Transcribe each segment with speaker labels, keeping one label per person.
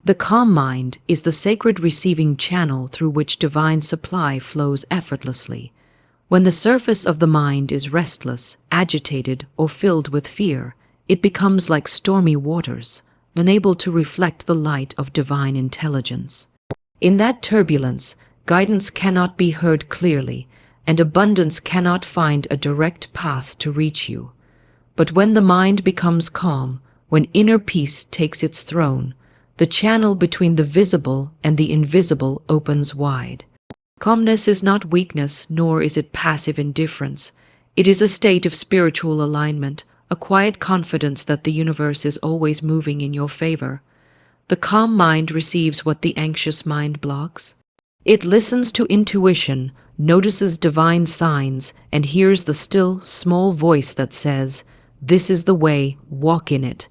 Speaker 1: The calm mind is the sacred receiving channel through which divine supply flows effortlessly. When the surface of the mind is restless, agitated, or filled with fear, it becomes like stormy waters, unable to reflect the light of divine intelligence. In that turbulence, guidance cannot be heard clearly, and abundance cannot find a direct path to reach you. But when the mind becomes calm, when inner peace takes its throne, the channel between the visible and the invisible opens wide. Calmness is not weakness, nor is it passive indifference. It is a state of spiritual alignment, a quiet confidence that the universe is always moving in your favor. The calm mind receives what the anxious mind blocks. It listens to intuition, notices divine signs, and hears the still, small voice that says, "This is the way, walk in it."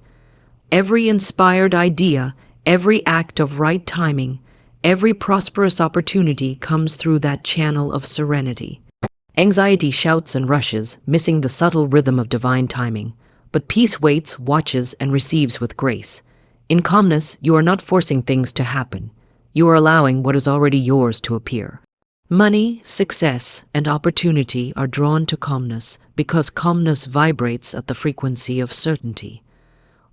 Speaker 1: Every inspired idea, every act of right timing, every prosperous opportunity comes through that channel of serenity. Anxiety shouts and rushes, missing the subtle rhythm of divine timing, but peace waits, watches, and receives with grace. In calmness, you are not forcing things to happen. You are allowing what is already yours to appear. Money, success, and opportunity are drawn to calmness because calmness vibrates at the frequency of certainty.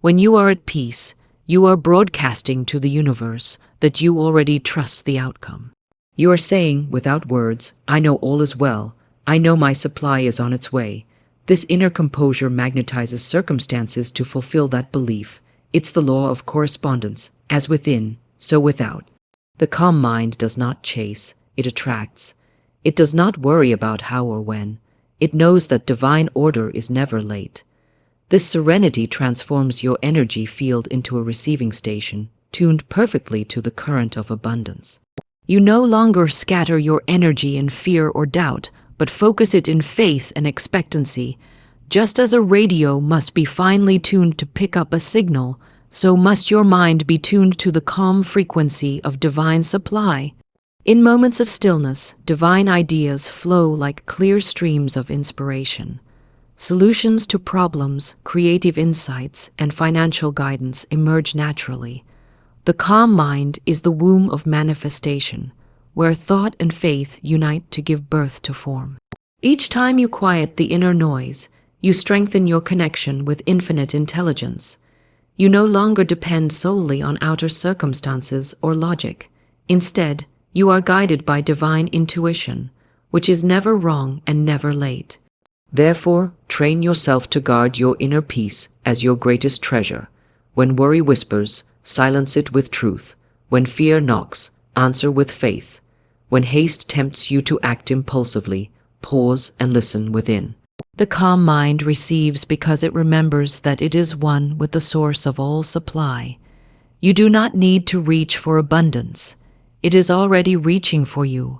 Speaker 1: When you are at peace, you are broadcasting to the universe that you already trust the outcome. You are saying, without words, "I know all is well. I know my supply is on its way." This inner composure magnetizes circumstances to fulfill that belief. It's the law of correspondence, as within, so without. The calm mind does not chase, it attracts. It does not worry about how or when. It knows that divine order is never late. This serenity transforms your energy field into a receiving station, tuned perfectly to the current of abundance. You no longer scatter your energy in fear or doubt, but focus it in faith and expectancy. Just as a radio must be finely tuned to pick up a signal, so must your mind be tuned to the calm frequency of divine supply. In moments of stillness, divine ideas flow like clear streams of inspiration. Solutions to problems, creative insights, and financial guidance emerge naturally. The calm mind is the womb of manifestation, where thought and faith unite to give birth to form. Each time you quiet the inner noise, you strengthen your connection with infinite intelligence. You no longer depend solely on outer circumstances or logic. Instead, you are guided by divine intuition, which is never wrong and never late. Therefore, train yourself to guard your inner peace as your greatest treasure. When worry whispers, silence it with truth. When fear knocks, answer with faith. When haste tempts you to act impulsively, pause and listen within. The calm mind receives because it remembers that it is one with the source of all supply. You do not need to reach for abundance. It is already reaching for you.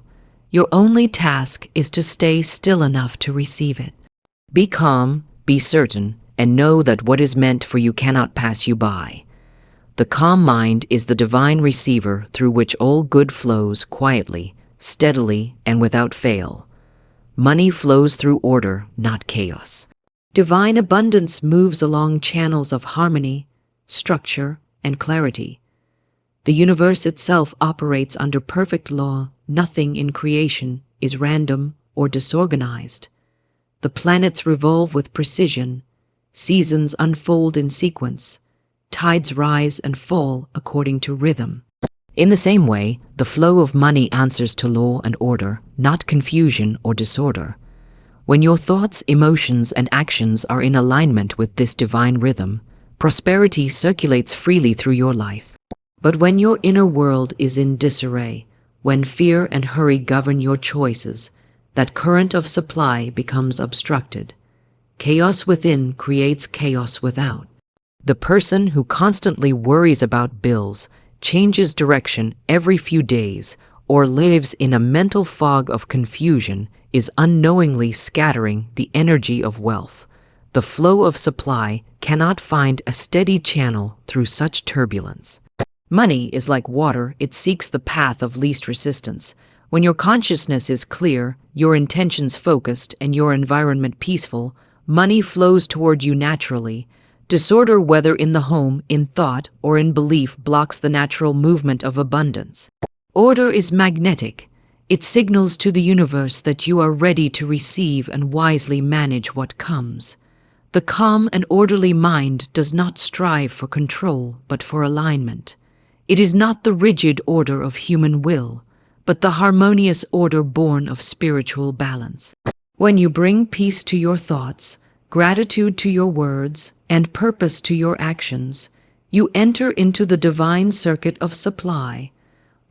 Speaker 1: Your only task is to stay still enough to receive it. Be calm, be certain, and know that what is meant for you cannot pass you by. The calm mind is the divine receiver through which all good flows quietly, steadily, and without fail. Money flows through order, not chaos. Divine abundance moves along channels of harmony, structure, and clarity. The universe itself operates under perfect law. Nothing in creation is random or disorganized. The planets revolve with precision. Seasons unfold in sequence. Tides rise and fall according to rhythm. In the same way, the flow of money answers to law and order, not confusion or disorder. When your thoughts, emotions, and actions are in alignment with this divine rhythm, prosperity circulates freely through your life. But when your inner world is in disarray, when fear and hurry govern your choices, that current of supply becomes obstructed. Chaos within creates chaos without. The person who constantly worries about bills, changes direction every few days, or lives in a mental fog of confusion is unknowingly scattering the energy of wealth. The flow of supply cannot find a steady channel through such turbulence. Money is like water, it seeks the path of least resistance. When your consciousness is clear, your intentions focused, and your environment peaceful, money flows toward you naturally. Disorder, whether in the home, in thought, or in belief, blocks the natural movement of abundance. Order is magnetic. It signals to the universe that you are ready to receive and wisely manage what comes. The calm and orderly mind does not strive for control, but for alignment. It is not the rigid order of human will, but the harmonious order born of spiritual balance. When you bring peace to your thoughts, gratitude to your words, and purpose to your actions, you enter into the divine circuit of supply.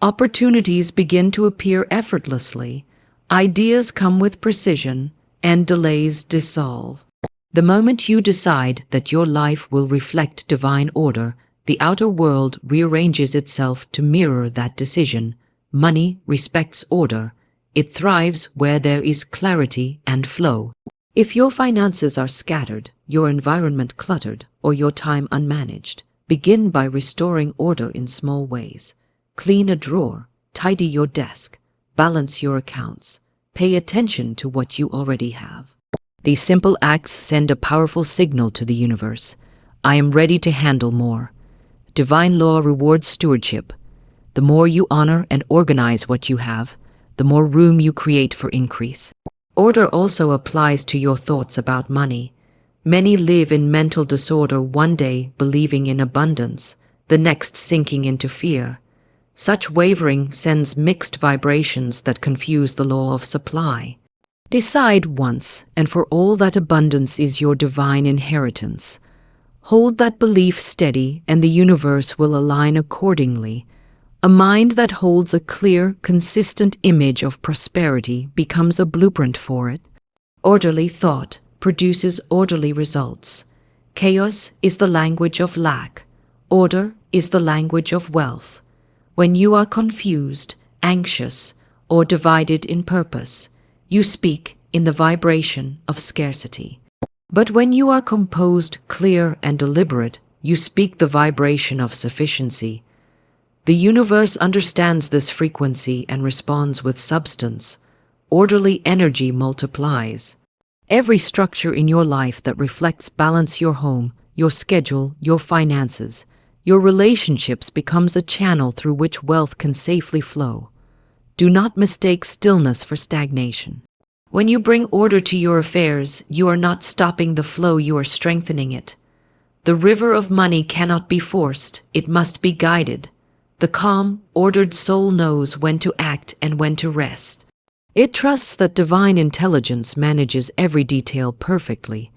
Speaker 1: Opportunities begin to appear effortlessly, ideas come with precision, and delays dissolve. The moment you decide that your life will reflect divine order, the outer world rearranges itself to mirror that decision. Money respects order. It thrives where there is clarity and flow. If your finances are scattered, your environment cluttered, or your time unmanaged, begin by restoring order in small ways. Clean a drawer, tidy your desk, balance your accounts, pay attention to what you already have. These simple acts send a powerful signal to the universe. I am ready to handle more. Divine law rewards stewardship. The more you honor and organize what you have, the more room you create for increase. Order also applies to your thoughts about money. Many live in mental disorder, one day believing in abundance, the next sinking into fear. Such wavering sends mixed vibrations that confuse the law of supply. Decide once and for all that abundance is your divine inheritance. Hold that belief steady and the universe will align accordingly. A mind that holds a clear, consistent image of prosperity becomes a blueprint for it. Orderly thought produces orderly results. Chaos is the language of lack. Order is the language of wealth. When you are confused, anxious, or divided in purpose, you speak in the vibration of scarcity. But when you are composed, clear, and deliberate, you speak the vibration of sufficiency. The universe understands this frequency and responds with substance. Orderly energy multiplies. Every structure in your life that reflects balance, your home, your schedule, your finances, your relationships, becomes a channel through which wealth can safely flow. Do not mistake stillness for stagnation. When you bring order to your affairs, you are not stopping the flow, you are strengthening it. The river of money cannot be forced, it must be guided. The calm, ordered soul knows when to act and when to rest. It trusts that divine intelligence manages every detail perfectly.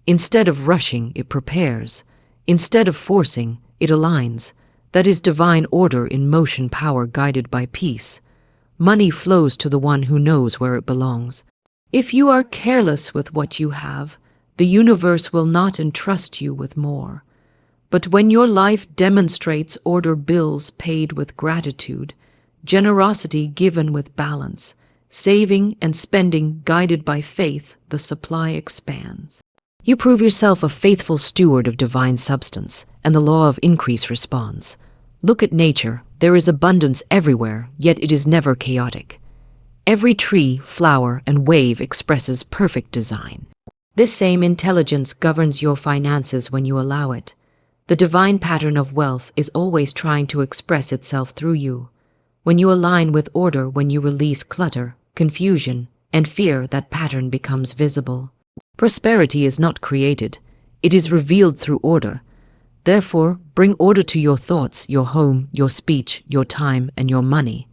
Speaker 1: Instead of rushing, it prepares. Instead of forcing, it aligns. That is divine order in motion, power guided by peace. Money flows to the one who knows where it belongs. If you are careless with what you have, the universe will not entrust you with more. But when your life demonstrates order, bills paid with gratitude, generosity given with balance, saving and spending guided by faith, the supply expands. You prove yourself a faithful steward of divine substance, and the law of increase responds. Look at nature. There is abundance everywhere, yet it is never chaotic. Every tree, flower, and wave expresses perfect design. This same intelligence governs your finances when you allow it. The divine pattern of wealth is always trying to express itself through you. When you align with order, when you release clutter, confusion, and fear, that pattern becomes visible. Prosperity is not created. It is revealed through order. Therefore, bring order to your thoughts, your home, your speech, your time, and your money.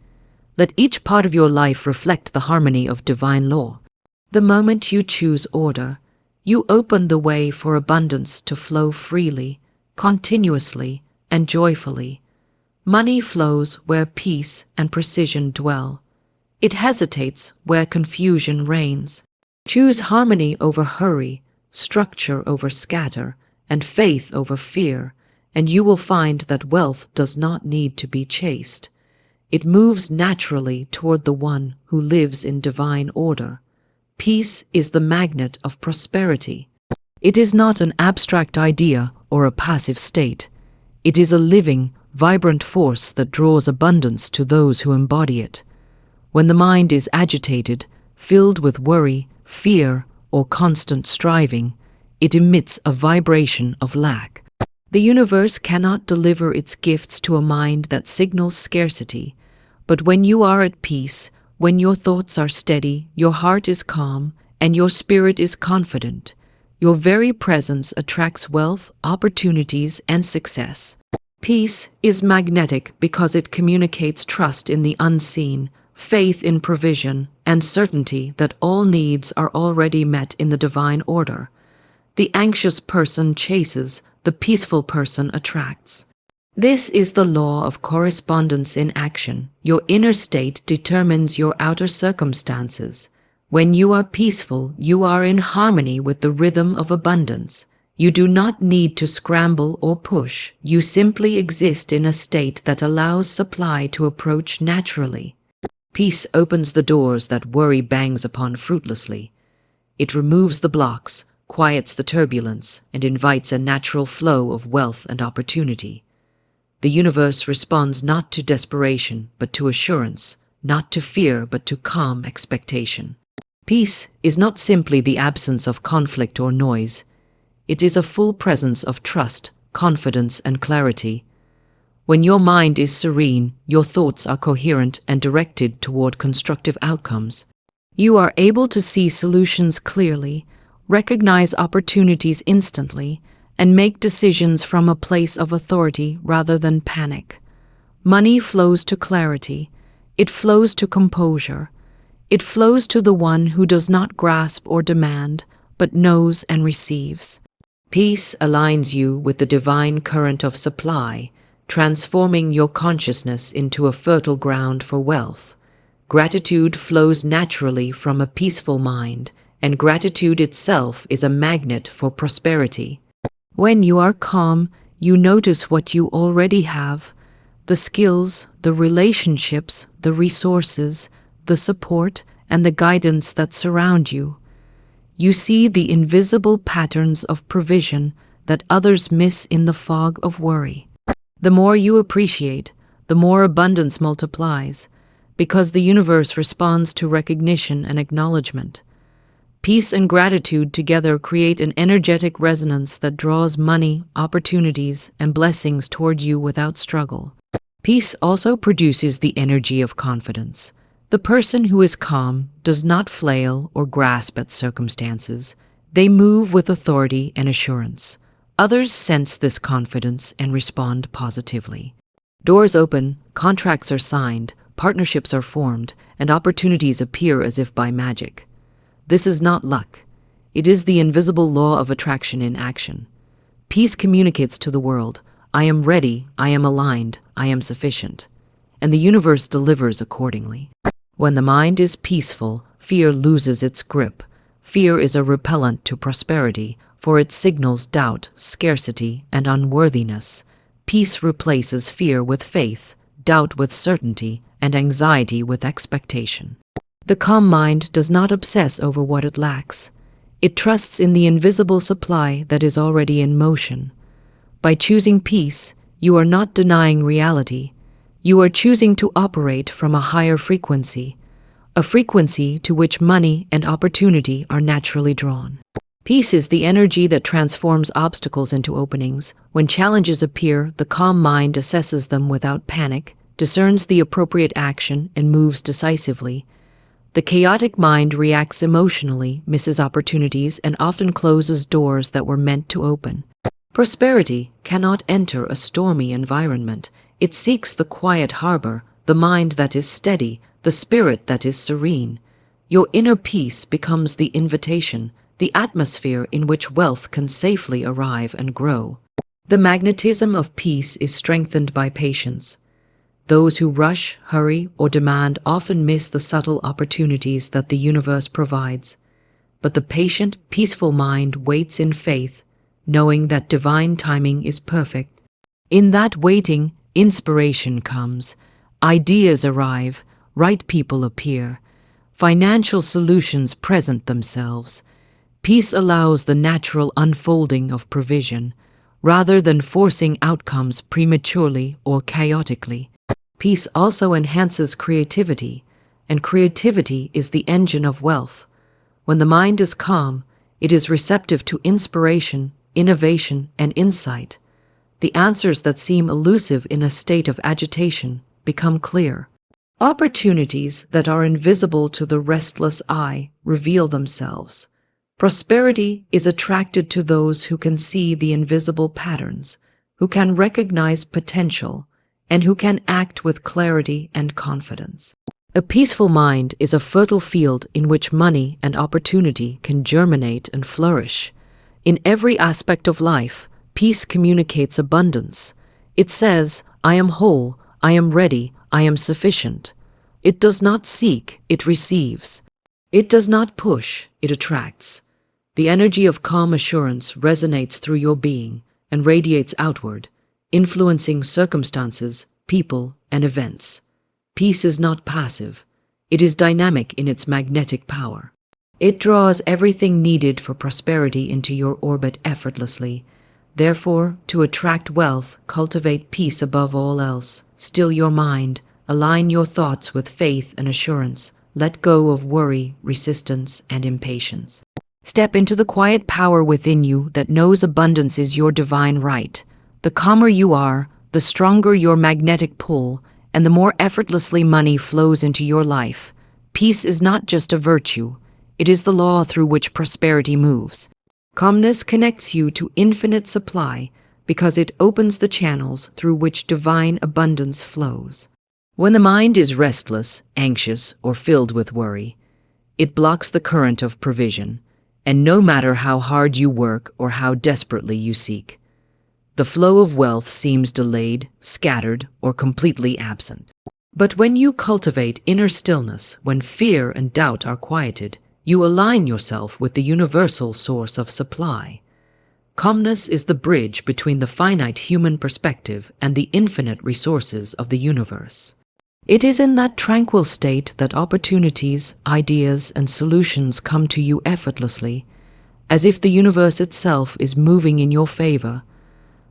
Speaker 1: Let each part of your life reflect the harmony of divine law. The moment you choose order, you open the way for abundance to flow freely, continuously, and joyfully. Money flows where peace and precision dwell. It hesitates where confusion reigns. Choose harmony over hurry, structure over scatter, and faith over fear, and you will find that wealth does not need to be chased. It moves naturally toward the one who lives in divine order. Peace is the magnet of prosperity. It is not an abstract idea or a passive state. It is a living, vibrant force that draws abundance to those who embody it. When the mind is agitated, filled with worry, fear, or constant striving, it emits a vibration of lack. The universe cannot deliver its gifts to a mind that signals scarcity, but when you are at peace, when your thoughts are steady, your heart is calm, and your spirit is confident, your very presence attracts wealth, opportunities, and success. Peace is magnetic because it communicates trust in the unseen, faith in provision, and certainty that all needs are already met in the divine order. The anxious person chases, the peaceful person attracts. This is the law of correspondence in action. Your inner state determines your outer circumstances. When you are peaceful, you are in harmony with the rhythm of abundance. You do not need to scramble or push. You simply exist in a state that allows supply to approach naturally. Peace opens the doors that worry bangs upon fruitlessly. It removes the blocks, quiets the turbulence, and invites a natural flow of wealth and opportunity. The universe responds not to desperation, but to assurance, not to fear, but to calm expectation. Peace is not simply the absence of conflict or noise. It is a full presence of trust, confidence, and clarity. When your mind is serene, your thoughts are coherent and directed toward constructive outcomes. You are able to see solutions clearly, recognize opportunities instantly, and make decisions from a place of authority rather than panic. Money flows to clarity. It flows to composure. It flows to the one who does not grasp or demand, but knows and receives. Peace aligns you with the divine current of supply, transforming your consciousness into a fertile ground for wealth. Gratitude flows naturally from a peaceful mind, and gratitude itself is a magnet for prosperity. When you are calm, you notice what you already have: the skills, the relationships, the resources, the support, and the guidance that surround you. You see the invisible patterns of provision that others miss in the fog of worry. The more you appreciate, the more abundance multiplies, because the universe responds to recognition and acknowledgement. Peace and gratitude together create an energetic resonance that draws money, opportunities, and blessings toward you without struggle. Peace also produces the energy of confidence. The person who is calm does not flail or grasp at circumstances. They move with authority and assurance. Others sense this confidence and respond positively. Doors open, contracts are signed, partnerships are formed, and opportunities appear as if by magic. This is not luck. It is the invisible law of attraction in action. Peace communicates to the world, I am ready, I am aligned, I am sufficient. And the universe delivers accordingly. When the mind is peaceful, fear loses its grip. Fear is a repellent to prosperity, for it signals doubt, scarcity, and unworthiness. Peace replaces fear with faith, doubt with certainty, and anxiety with expectation. The calm mind does not obsess over what it lacks. It trusts in the invisible supply that is already in motion. By choosing peace, you are not denying reality. You are choosing to operate from a higher frequency, a frequency to which money and opportunity are naturally drawn. Peace is the energy that transforms obstacles into openings. When challenges appear, the calm mind assesses them without panic, discerns the appropriate action, and moves decisively. The chaotic mind reacts emotionally, misses opportunities, and often closes doors that were meant to open. Prosperity cannot enter a stormy environment. It seeks the quiet harbor, the mind that is steady, the spirit that is serene. Your inner peace becomes the invitation, the atmosphere in which wealth can safely arrive and grow. The magnetism of peace is strengthened by patience. Those who rush, hurry, or demand often miss the subtle opportunities that the universe provides. But the patient, peaceful mind waits in faith, knowing that divine timing is perfect. In that waiting, inspiration comes, ideas arrive, right people appear, financial solutions present themselves. Peace allows the natural unfolding of provision, rather than forcing outcomes prematurely or chaotically. Peace also enhances creativity, and creativity is the engine of wealth. When the mind is calm, It is receptive to inspiration, innovation, and insight. The answers that seem elusive in a state of agitation become clear. Opportunities that are invisible to the restless eye reveal themselves. Prosperity is attracted to those who can see the invisible patterns, who can recognize potential, and who can act with clarity and confidence. A peaceful mind is a fertile field in which money and opportunity can germinate and flourish. In every aspect of life, peace communicates abundance. It says, "I am whole, I am ready, I am sufficient." It does not seek, it receives. It does not push, it attracts. The energy of calm assurance resonates through your being and radiates outward, influencing circumstances, people, and events. Peace is not passive. It is dynamic in its magnetic power. It draws everything needed for prosperity into your orbit effortlessly. Therefore, to attract wealth, cultivate peace above all else. Still your mind. Align your thoughts with faith and assurance. Let go of worry, resistance, and impatience. Step into the quiet power within you that knows abundance is your divine right. The calmer you are, the stronger your magnetic pull, and the more effortlessly money flows into your life. Peace is not just a virtue. It is the law through which prosperity moves. Calmness connects you to infinite supply because it opens the channels through which divine abundance flows. When the mind is restless, anxious, or filled with worry, it blocks the current of provision. And no matter how hard you work or how desperately you seek, the flow of wealth seems delayed, scattered, or completely absent. But when you cultivate inner stillness, when fear and doubt are quieted, you align yourself with the universal source of supply. Calmness is the bridge between the finite human perspective and the infinite resources of the universe. It is in that tranquil state that opportunities, ideas, and solutions come to you effortlessly, as if the universe itself is moving in your favor.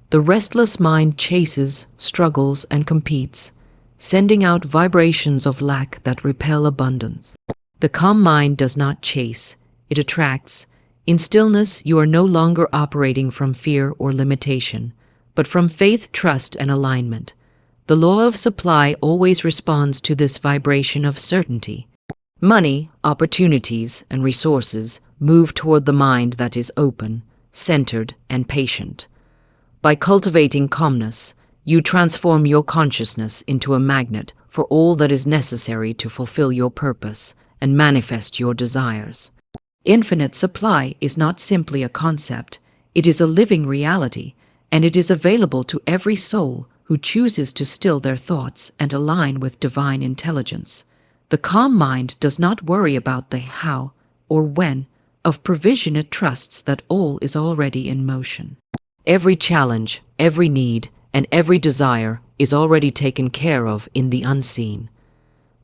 Speaker 1: The restless mind chases, struggles, and competes, sending out vibrations of lack that repel abundance. The calm mind does not chase, it attracts. In stillness, you are no longer operating from fear or limitation, but from faith, trust, and alignment. The law of supply always responds to this vibration of certainty. Money, opportunities, and resources move toward the mind that is open, centered, and patient. By cultivating calmness, you transform your consciousness into a magnet for all that is necessary to fulfill your purpose and manifest your desires. Infinite supply is not simply a concept, it is a living reality, and it is available to every soul who chooses to still their thoughts and align with divine intelligence. The calm mind does not worry about the how or when of provision. It trusts that all is already in motion. Every challenge, every need, and every desire is already taken care of in the unseen.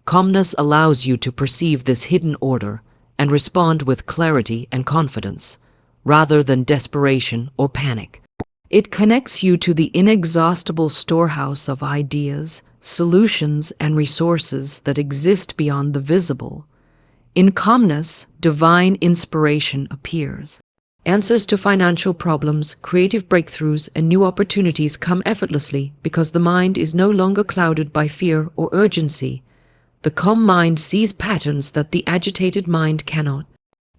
Speaker 1: Calmness allows you to perceive this hidden order and respond with clarity and confidence, rather than desperation or panic. It connects you to the inexhaustible storehouse of ideas, solutions, and resources that exist beyond the visible. In calmness, divine inspiration appears. Answers to financial problems, creative breakthroughs, and new opportunities come effortlessly because the mind is no longer clouded by fear or urgency. The calm mind sees patterns that the agitated mind cannot.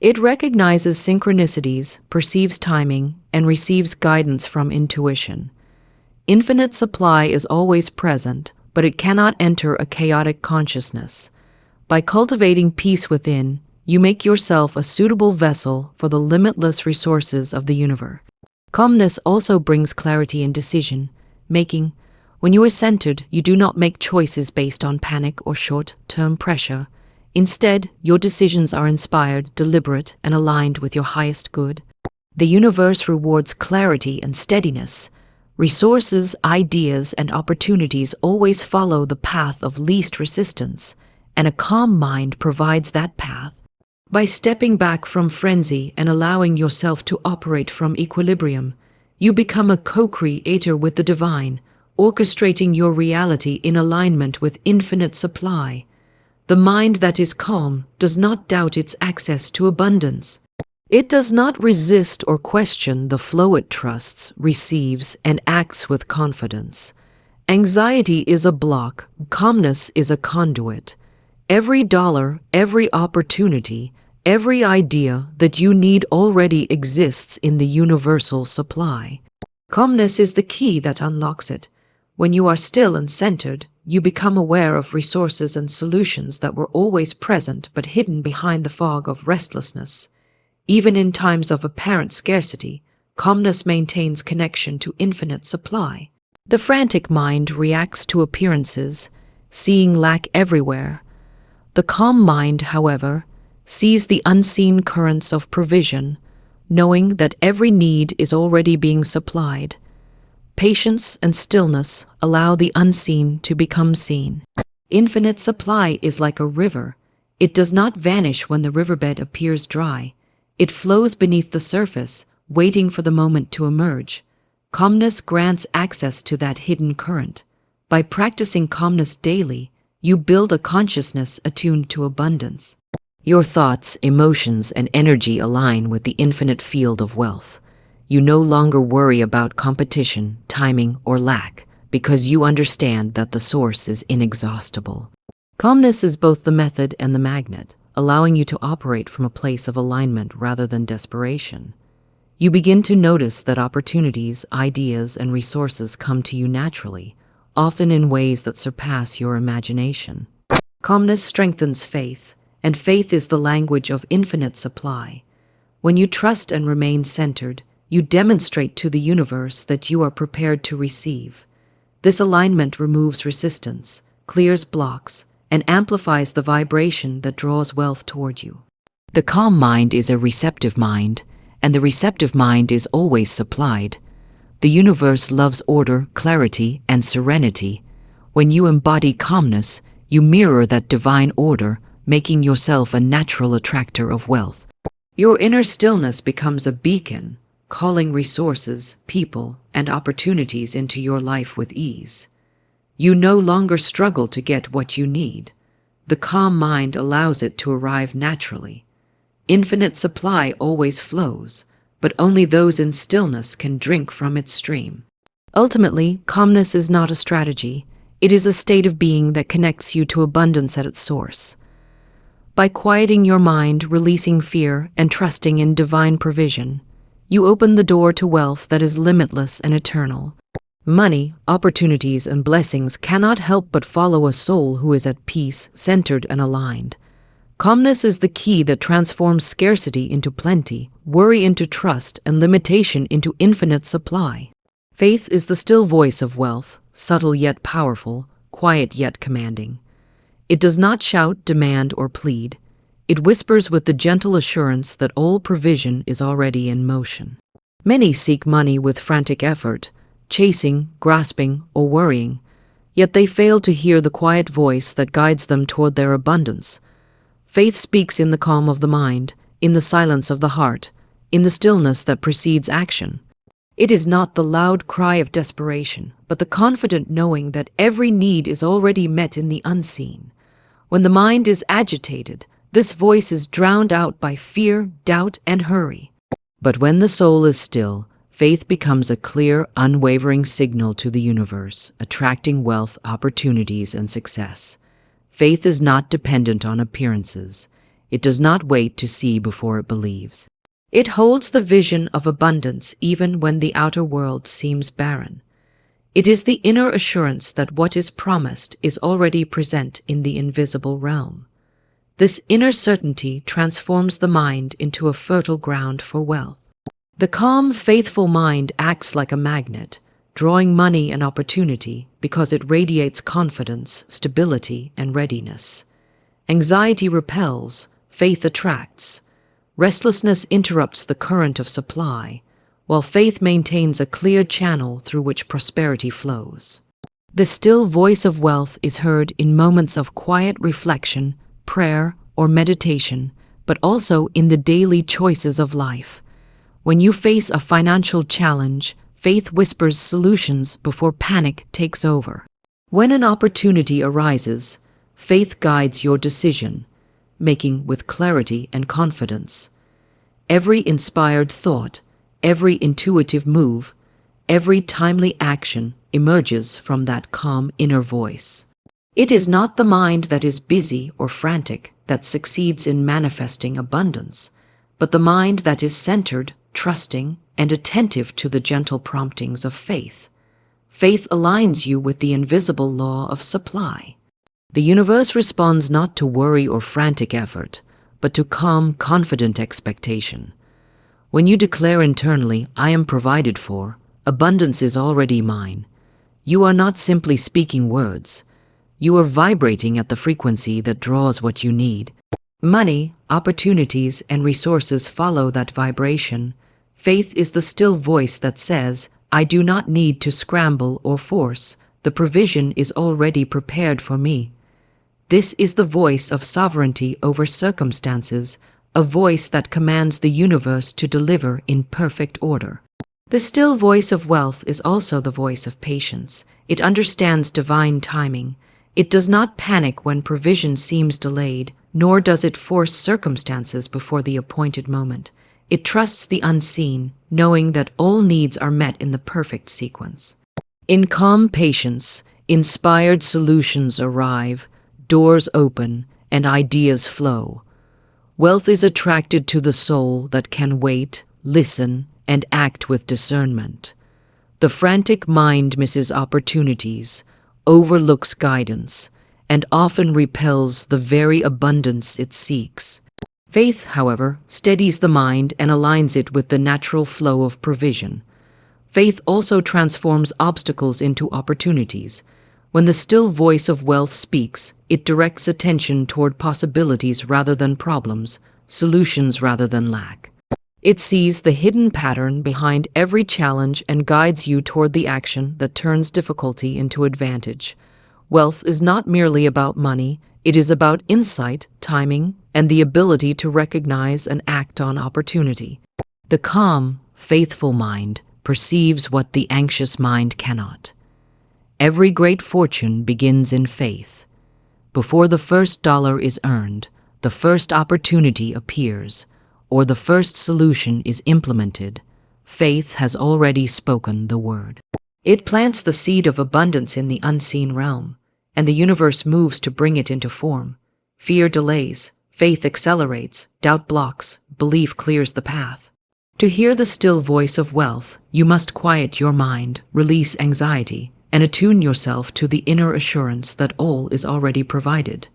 Speaker 1: It recognizes synchronicities, perceives timing, and receives guidance from intuition. Infinite supply is always present, but it cannot enter a chaotic consciousness. By cultivating peace within, you make yourself a suitable vessel for the limitless resources of the universe. Calmness also brings clarity in decision making. When you are centered, you do not make choices based on panic or short-term pressure. Instead, your decisions are inspired, deliberate, and aligned with your highest good. The universe rewards clarity and steadiness. Resources, ideas, and opportunities always follow the path of least resistance, and a calm mind provides that path. By stepping back from frenzy and allowing yourself to operate from equilibrium, you become a co-creator with the divine, orchestrating your reality in alignment with infinite supply. The mind that is calm does not doubt its access to abundance. It does not resist or question the flow it trusts, receives, and acts with confidence. Anxiety is a block, calmness is a conduit. Every dollar, every opportunity, every idea that you need already exists in the universal supply. Calmness is the key that unlocks it. When you are still and centered, you become aware of resources and solutions that were always present but hidden behind the fog of restlessness. Even in times of apparent scarcity, calmness maintains connection to infinite supply. The frantic mind reacts to appearances, seeing lack everywhere. The calm mind, however, sees the unseen currents of provision, knowing that every need is already being supplied. Patience and stillness allow the unseen to become seen. Infinite supply is like a river. It does not vanish when the riverbed appears dry. It flows beneath the surface, waiting for the moment to emerge. Calmness grants access to that hidden current. By practicing calmness daily, you build a consciousness attuned to abundance. Your thoughts, emotions, and energy align with the infinite field of wealth. You no longer worry about competition, timing, or lack, because you understand that the source is inexhaustible. Calmness is both the method and the magnet, allowing you to operate from a place of alignment rather than desperation. You begin to notice that opportunities, ideas, and resources come to you naturally, often in ways that surpass your imagination. Calmness strengthens faith, and faith is the language of infinite supply. When you trust and remain centered, you demonstrate to the universe that you are prepared to receive. This alignment removes resistance, clears blocks, and amplifies the vibration that draws wealth toward you. The calm mind is a receptive mind, and the receptive mind is always supplied. The universe loves order, clarity, and serenity. When you embody calmness, you mirror that divine order, making yourself a natural attractor of wealth. Your inner stillness becomes a beacon, calling resources, people, and opportunities into your life with ease. You no longer struggle to get what you need. The calm mind allows it to arrive naturally. Infinite supply always flows, but only those in stillness can drink from its stream. Ultimately, calmness is not a strategy. It is a state of being that connects you to abundance at its source. By quieting your mind, releasing fear, and trusting in divine provision, you open the door to wealth that is limitless and eternal. Money, opportunities, and blessings cannot help but follow a soul who is at peace, centered, and aligned. Calmness is the key that transforms scarcity into plenty, worry into trust, and limitation into infinite supply. Faith is the still voice of wealth, subtle yet powerful, quiet yet commanding. It does not shout, demand, or plead. It whispers with the gentle assurance that all provision is already in motion. Many seek money with frantic effort, chasing, grasping, or worrying, yet they fail to hear the quiet voice that guides them toward their abundance. Faith speaks in the calm of the mind, in the silence of the heart, in the stillness that precedes action. It is not the loud cry of desperation, but the confident knowing that every need is already met in the unseen. When the mind is agitated, this voice is drowned out by fear, doubt, and hurry. But when the soul is still, faith becomes a clear, unwavering signal to the universe, attracting wealth, opportunities, and success. Faith is not dependent on appearances. It does not wait to see before it believes. It holds the vision of abundance even when the outer world seems barren. It is the inner assurance that what is promised is already present in the invisible realm. This inner certainty transforms the mind into a fertile ground for wealth. The calm, faithful mind acts like a magnet, drawing money and opportunity because it radiates confidence, stability, and readiness. Anxiety repels, faith attracts. Restlessness interrupts the current of supply, while faith maintains a clear channel through which prosperity flows. The still voice of wealth is heard in moments of quiet reflection, prayer, or meditation, but also in the daily choices of life. When you face a financial challenge, faith whispers solutions before panic takes over. When an opportunity arises, faith guides your decision, making with clarity and confidence. Every inspired thought, every intuitive move, every timely action emerges from that calm inner voice. It is not the mind that is busy or frantic that succeeds in manifesting abundance, but the mind that is centered, trusting, and attentive to the gentle promptings of faith. Faith aligns you with the invisible law of supply. The universe responds not to worry or frantic effort, but to calm, confident expectation. When you declare internally, "I am provided for," abundance is already mine. You are not simply speaking words. You are vibrating at the frequency that draws what you need. Money, opportunities, and resources follow that vibration. Faith is the still voice that says, "I do not need to scramble or force. The provision is already prepared for me." This is the voice of sovereignty over circumstances, a voice that commands the universe to deliver in perfect order. The still voice of wealth is also the voice of patience. It understands divine timing. It does not panic when provision seems delayed, nor does it force circumstances before the appointed moment. It trusts the unseen, knowing that all needs are met in the perfect sequence. In calm patience, inspired solutions arrive, doors open, and ideas flow. Wealth is attracted to the soul that can wait, listen, and act with discernment. The frantic mind misses opportunities, overlooks guidance, and often repels the very abundance it seeks. Faith, however, steadies the mind and aligns it with the natural flow of provision. Faith also transforms obstacles into opportunities. When the still voice of wealth speaks, it directs attention toward possibilities rather than problems, solutions rather than lack. It sees the hidden pattern behind every challenge and guides you toward the action that turns difficulty into advantage. Wealth is not merely about money, it is about insight, timing, and the ability to recognize and act on opportunity. The calm, faithful mind perceives what the anxious mind cannot. Every great fortune begins in faith. Before the first dollar is earned, the first opportunity appears, or the first solution is implemented, faith has already spoken the word. It plants the seed of abundance in the unseen realm, and the universe moves to bring it into form. Fear delays, faith accelerates, doubt blocks, belief clears the path. To hear the still voice of wealth, you must quiet your mind, release anxiety, and attune yourself to the inner assurance that all is already provided.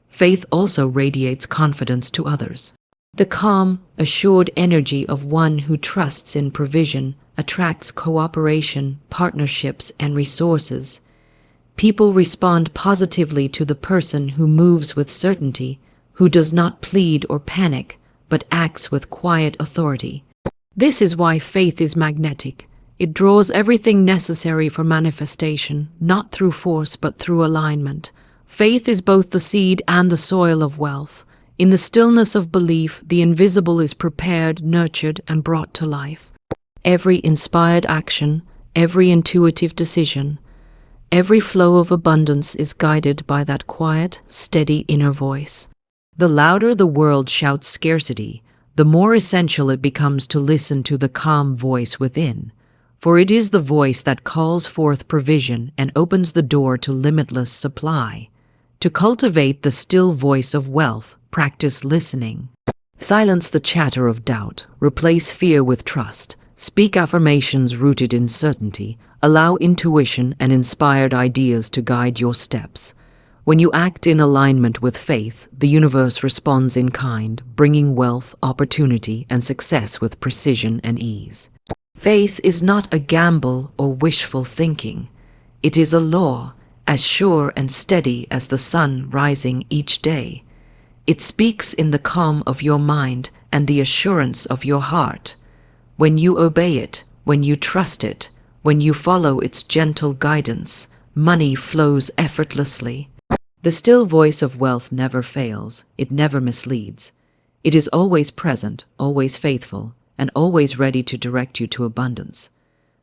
Speaker 1: Faith also radiates confidence to others. The calm, assured energy of one who trusts in provision attracts cooperation, partnerships, and resources. People respond positively to the person who moves with certainty, who does not plead or panic, but acts with quiet authority. This is why faith is magnetic. It draws everything necessary for manifestation, not through force but through alignment. Faith is both the seed and the soil of wealth. In the stillness of belief, the invisible is prepared, nurtured, and brought to life. Every inspired action, every intuitive decision, every flow of abundance is guided by that quiet, steady inner voice. The louder the world shouts scarcity, the more essential it becomes to listen to the calm voice within. For it is the voice that calls forth provision and opens the door to limitless supply. To cultivate the still voice of wealth, practice listening. Silence the chatter of doubt, replace fear with trust, speak affirmations rooted in certainty, allow intuition and inspired ideas to guide your steps. When you act in alignment with faith, the universe responds in kind, bringing wealth, opportunity, and success with precision and ease. Faith is not a gamble or wishful thinking. It is a law, as sure and steady as the sun rising each day. It speaks in the calm of your mind and the assurance of your heart. When you obey it, when you trust it, when you follow its gentle guidance, money flows effortlessly. The still voice of wealth never fails, it never misleads. It is always present, always faithful, and always ready to direct you to abundance.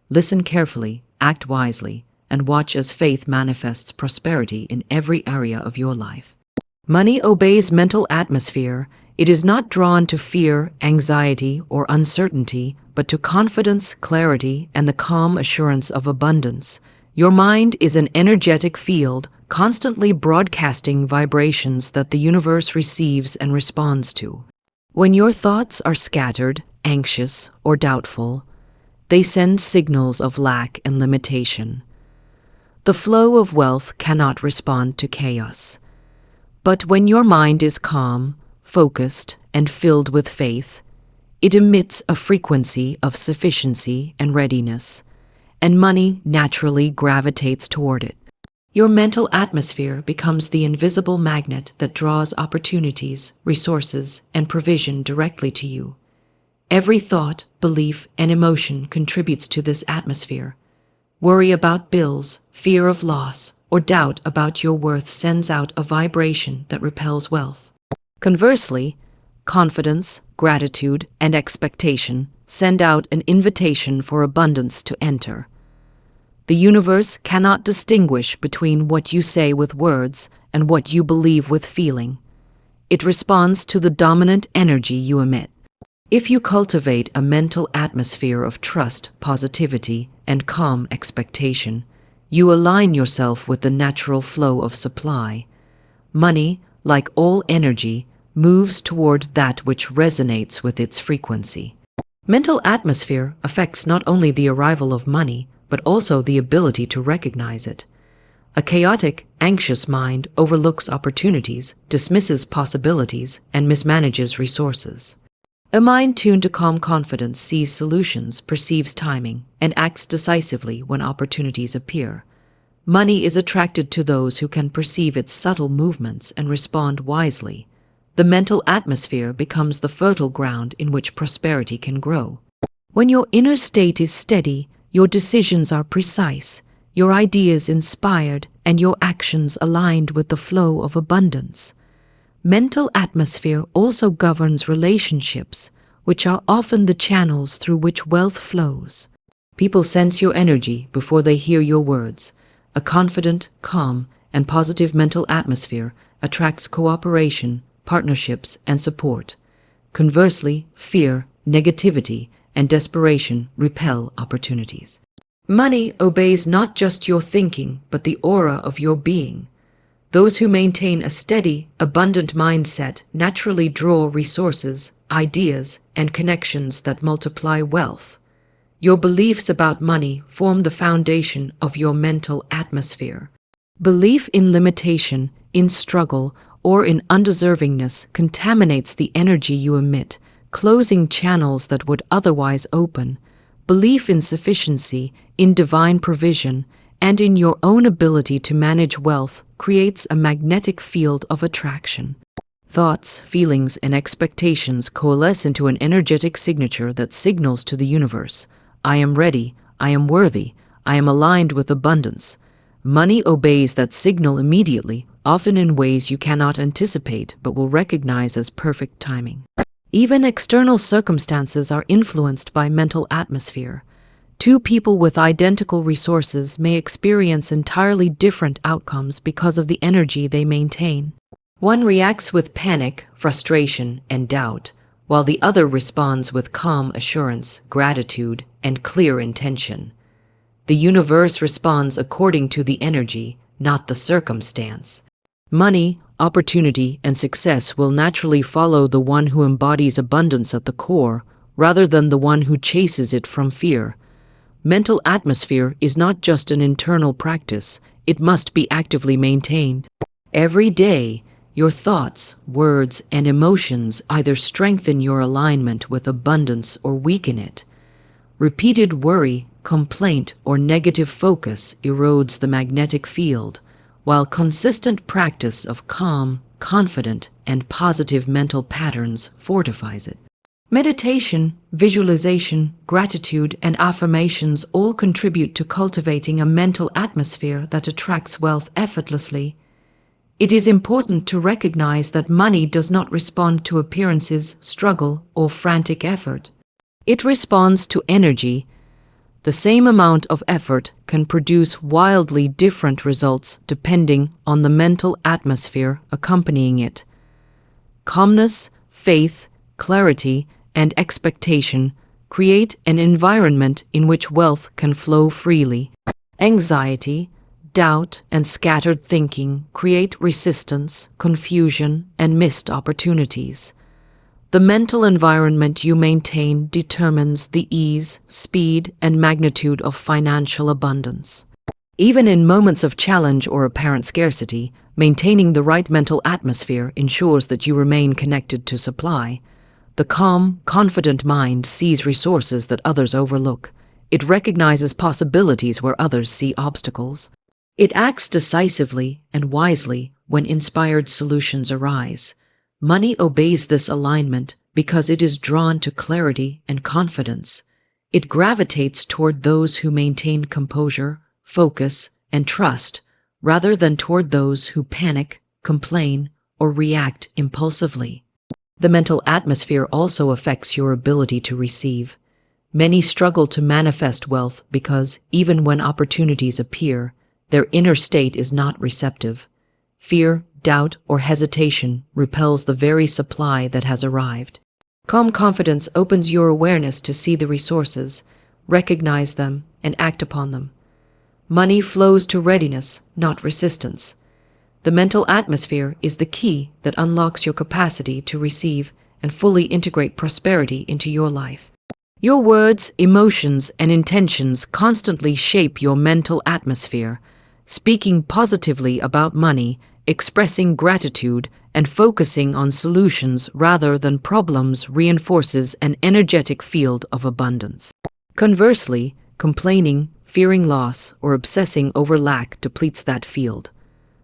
Speaker 1: Listen carefully, act wisely, and watch as faith manifests prosperity in every area of your life. Money obeys mental atmosphere. It is not drawn to fear, anxiety, or uncertainty, but to confidence, clarity, and the calm assurance of abundance. Your mind is an energetic field, constantly broadcasting vibrations that the universe receives and responds to. When your thoughts are scattered, anxious, or doubtful, they send signals of lack and limitation. The flow of wealth cannot respond to chaos. But when your mind is calm, focused, and filled with faith, it emits a frequency of sufficiency and readiness, and money naturally gravitates toward it. Your mental atmosphere becomes the invisible magnet that draws opportunities, resources, and provision directly to you. Every thought, belief, and emotion contributes to this atmosphere. Worry about bills, fear of loss, or doubt about your worth sends out a vibration that repels wealth. Conversely, confidence, gratitude, and expectation send out an invitation for abundance to enter. The universe cannot distinguish between what you say with words and what you believe with feeling. It responds to the dominant energy you emit. If you cultivate a mental atmosphere of trust, positivity, and calm expectation, you align yourself with the natural flow of supply. Money, like all energy, moves toward that which resonates with its frequency. Mental atmosphere affects not only the arrival of money, but also the ability to recognize it. A chaotic, anxious mind overlooks opportunities, dismisses possibilities, and mismanages resources. A mind tuned to calm confidence sees solutions, perceives timing, and acts decisively when opportunities appear. Money is attracted to those who can perceive its subtle movements and respond wisely. The mental atmosphere becomes the fertile ground in which prosperity can grow. When your inner state is steady, your decisions are precise, your ideas inspired, and your actions aligned with the flow of abundance. Mental atmosphere also governs relationships, which are often the channels through which wealth flows. People sense your energy before they hear your words. A confident, calm, and positive mental atmosphere attracts cooperation, partnerships, and support. Conversely, fear, negativity, and desperation repel opportunities. Money obeys not just your thinking, but the aura of your being. Those who maintain a steady, abundant mindset naturally draw resources, ideas, and connections that multiply wealth. Your beliefs about money form the foundation of your mental atmosphere. Belief in limitation, in struggle, or in undeservingness contaminates the energy you emit, closing channels that would otherwise open. Belief in sufficiency, in divine provision, and in your own ability to manage wealth creates a magnetic field of attraction. Thoughts, feelings, and expectations coalesce into an energetic signature that signals to the universe, I am ready, I am worthy, I am aligned with abundance. Money obeys that signal immediately, often in ways you cannot anticipate but will recognize as perfect timing. Even external circumstances are influenced by mental atmosphere. Two people with identical resources may experience entirely different outcomes because of the energy they maintain. One reacts with panic, frustration, and doubt, while the other responds with calm assurance, gratitude, and clear intention. The universe responds according to the energy, not the circumstance. Money, opportunity, and success will naturally follow the one who embodies abundance at the core, rather than the one who chases it from fear. Mental atmosphere is not just an internal practice, it must be actively maintained. Every day, your thoughts, words, and emotions either strengthen your alignment with abundance or weaken it. Repeated worry, complaint, or negative focus erodes the magnetic field, while consistent practice of calm, confident, and positive mental patterns fortifies it. Meditation, visualization, gratitude, and affirmations all contribute to cultivating a mental atmosphere that attracts wealth effortlessly. It is important to recognize that money does not respond to appearances, struggle, or frantic effort. It responds to energy. The same amount of effort can produce wildly different results depending on the mental atmosphere accompanying it. Calmness, faith, clarity, and expectation create an environment in which wealth can flow freely. Anxiety, doubt, and scattered thinking create resistance, confusion, and missed opportunities. The mental environment you maintain determines the ease, speed, and magnitude of financial abundance. Even in moments of challenge or apparent scarcity, maintaining the right mental atmosphere ensures that you remain connected to supply. The calm, confident mind sees resources that others overlook. It recognizes possibilities where others see obstacles. It acts decisively and wisely when inspired solutions arise. Money obeys this alignment because it is drawn to clarity and confidence. It gravitates toward those who maintain composure, focus, and trust, rather than toward those who panic, complain, or react impulsively. The mental atmosphere also affects your ability to receive. Many struggle to manifest wealth because, even when opportunities appear, their inner state is not receptive. Fear, doubt, or hesitation repels the very supply that has arrived. Calm confidence opens your awareness to see the resources, recognize them, and act upon them. Money flows to readiness, not resistance. The mental atmosphere is the key that unlocks your capacity to receive and fully integrate prosperity into your life. Your words, emotions, and intentions constantly shape your mental atmosphere. Speaking positively about money, expressing gratitude, and focusing on solutions rather than problems reinforces an energetic field of abundance. Conversely, complaining, fearing loss, or obsessing over lack depletes that field.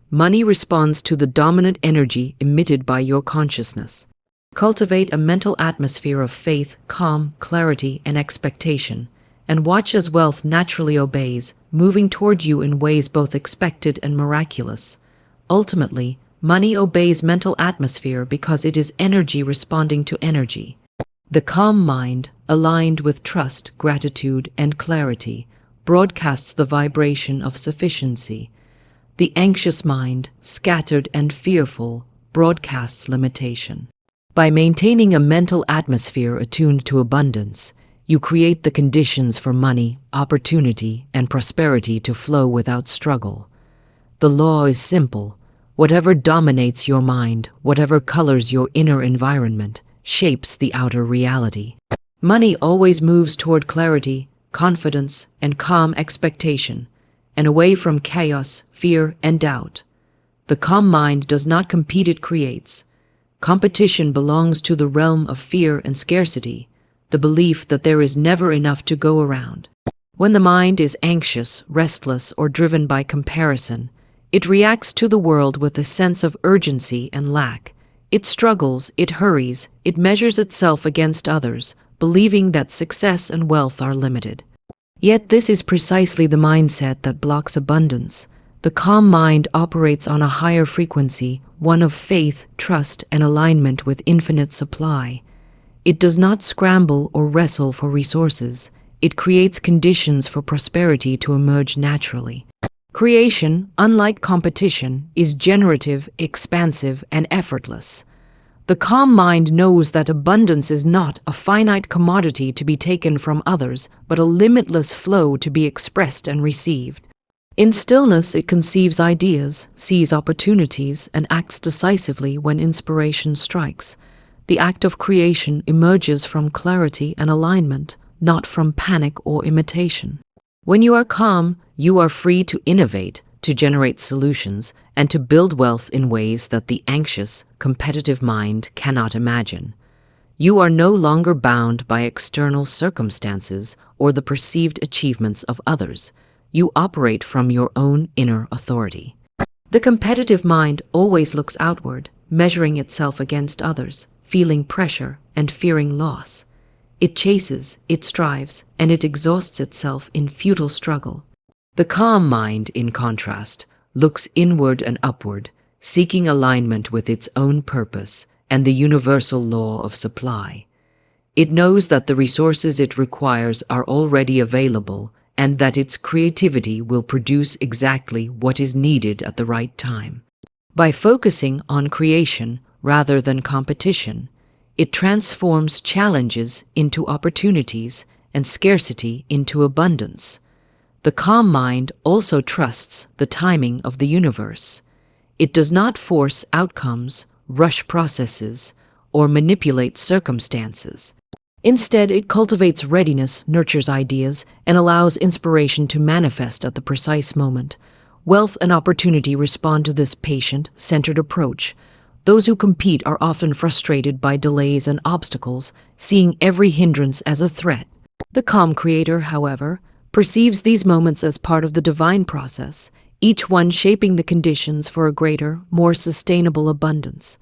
Speaker 1: Money responds to the dominant energy emitted by your consciousness. Cultivate a mental atmosphere of faith, calm, clarity, and expectation, and watch as wealth naturally obeys, moving toward you in ways both expected and miraculous. Ultimately, money obeys mental atmosphere because it is energy responding to energy. The calm mind, aligned with trust, gratitude, and clarity, broadcasts the vibration of sufficiency. The anxious mind, scattered and fearful, broadcasts limitation. By maintaining a mental atmosphere attuned to abundance, you create the conditions for money, opportunity, and prosperity to flow without struggle. The law is simple. Whatever dominates your mind, whatever colors your inner environment, shapes the outer reality. Money always moves toward clarity, confidence, and calm expectation, and away from chaos, fear, and doubt. The calm mind does not compete, it creates. Competition belongs to the realm of fear and scarcity, the belief that there is never enough to go around. When the mind is anxious, restless, or driven by comparison, it reacts to the world with a sense of urgency and lack. It struggles, it hurries, it measures itself against others, believing that success and wealth are limited. Yet this is precisely the mindset that blocks abundance. The calm mind operates on a higher frequency, one of faith, trust, and alignment with infinite supply. It does not scramble or wrestle for resources. It creates conditions for prosperity to emerge naturally. Creation, unlike competition, is generative, expansive, and effortless. The calm mind knows that abundance is not a finite commodity to be taken from others, but a limitless flow to be expressed and received. In stillness, it conceives ideas, sees opportunities, and acts decisively when inspiration strikes. The act of creation emerges from clarity and alignment, not from panic or imitation. When you are calm, you are free to innovate, to generate solutions, and to build wealth in ways that the anxious, competitive mind cannot imagine. You are no longer bound by external circumstances or the perceived achievements of others. You operate from your own inner authority. The competitive mind always looks outward, measuring itself against others, feeling pressure and fearing loss. It chases, it strives, and it exhausts itself in futile struggle. The calm mind, in contrast, looks inward and upward, seeking alignment with its own purpose and the universal law of supply. It knows that the resources it requires are already available and that its creativity will produce exactly what is needed at the right time. By focusing on creation rather than competition, It transforms challenges into opportunities and scarcity into abundance. The calm mind also trusts the timing of the universe. It does not force outcomes, rush processes, or manipulate circumstances. Instead, it cultivates readiness, nurtures ideas, and allows inspiration to manifest at the precise moment. Wealth and opportunity respond to this patient, centered approach. Those who compete are often frustrated by delays and obstacles, seeing every hindrance as a threat. The calm creator, however, perceives these moments as part of the divine process, each one shaping the conditions for a greater, more sustainable abundance.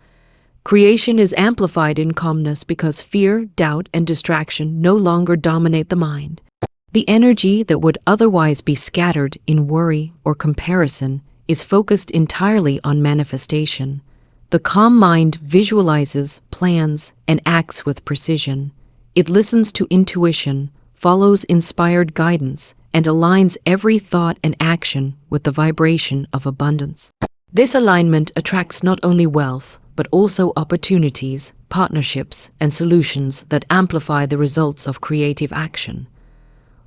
Speaker 1: Creation is amplified in calmness because fear, doubt, and distraction no longer dominate the mind. The energy that would otherwise be scattered in worry or comparison is focused entirely on manifestation. The calm mind visualizes, plans, and acts with precision. It listens to intuition, follows inspired guidance, and aligns every thought and action with the vibration of abundance. This alignment attracts not only wealth, but also opportunities, partnerships, and solutions that amplify the results of creative action.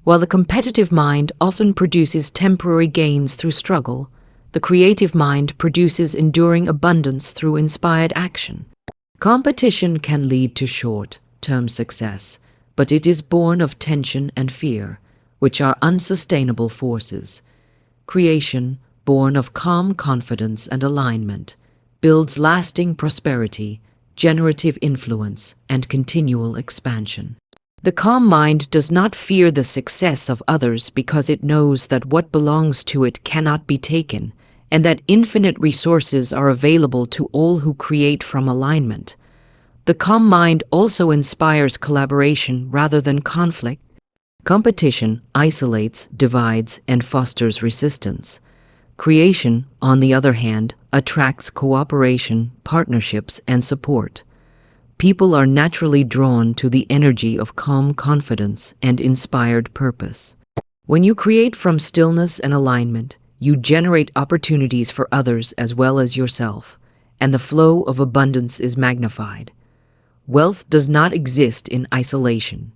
Speaker 1: While the competitive mind often produces temporary gains through struggle, the creative mind produces enduring abundance through inspired action. Competition can lead to short-term success, but it is born of tension and fear, which are unsustainable forces. Creation, born of calm confidence and alignment, builds lasting prosperity, generative influence, and continual expansion. The calm mind does not fear the success of others because it knows that what belongs to it cannot be taken, and that infinite resources are available to all who create from alignment. The calm mind also inspires collaboration rather than conflict. Competition isolates, divides, and fosters resistance. Creation, on the other hand, attracts cooperation, partnerships, and support. People are naturally drawn to the energy of calm confidence and inspired purpose. When you create from stillness and alignment, you generate opportunities for others as well as yourself, and the flow of abundance is magnified. Wealth does not exist in isolation.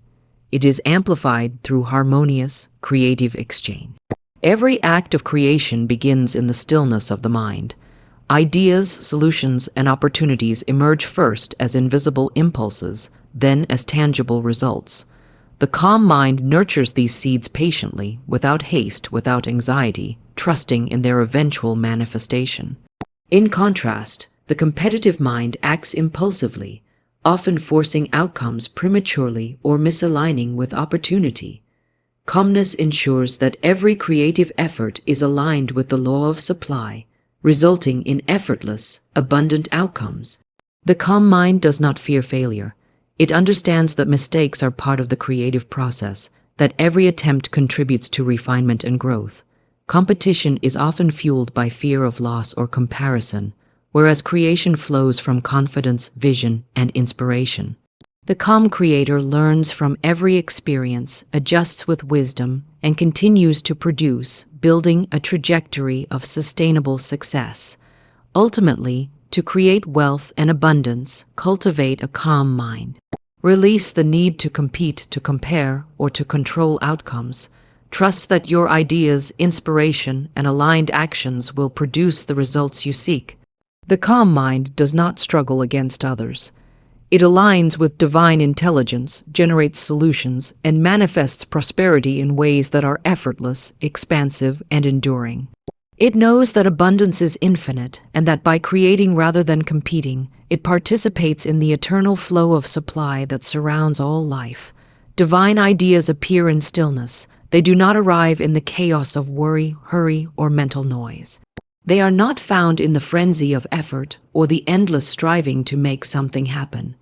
Speaker 1: It is amplified through harmonious, creative exchange. Every act of creation begins in the stillness of the mind. Ideas, solutions, and opportunities emerge first as invisible impulses, then as tangible results. The calm mind nurtures these seeds patiently, without haste, without anxiety, trusting in their eventual manifestation. In contrast, the competitive mind acts impulsively, often forcing outcomes prematurely or misaligning with opportunity. Calmness ensures that every creative effort is aligned with the law of supply, resulting in effortless, abundant outcomes. The calm mind does not fear failure. It understands that mistakes are part of the creative process, that every attempt contributes to refinement and growth. Competition is often fueled by fear of loss or comparison, whereas creation flows from confidence, vision, and inspiration. The calm creator learns from every experience, adjusts with wisdom, and continues to produce, building a trajectory of sustainable success. Ultimately, to create wealth and abundance, cultivate a calm mind. Release the need to compete, to compare, or to control outcomes. Trust that your ideas, inspiration, and aligned actions will produce the results you seek. The calm mind does not struggle against others. It aligns with divine intelligence, generates solutions, and manifests prosperity in ways that are effortless, expansive, and enduring. It knows that abundance is infinite, and that by creating rather than competing, it participates in the eternal flow of supply that surrounds all life. Divine ideas appear in stillness. They do not arrive in the chaos of worry, hurry, or mental noise. They are not found in the frenzy of effort or the endless striving to make something happen.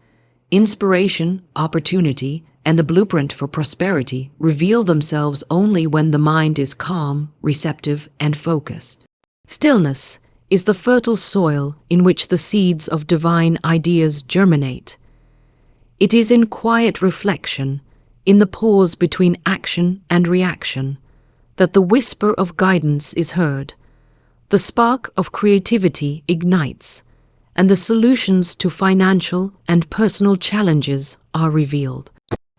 Speaker 1: Inspiration, opportunity, and the blueprint for prosperity reveal themselves only when the mind is calm, receptive, and focused. Stillness is the fertile soil in which the seeds of divine ideas germinate. It is in quiet reflection, in the pause between action and reaction, that the whisper of guidance is heard. The spark of creativity ignites, and the solutions to financial and personal challenges are revealed.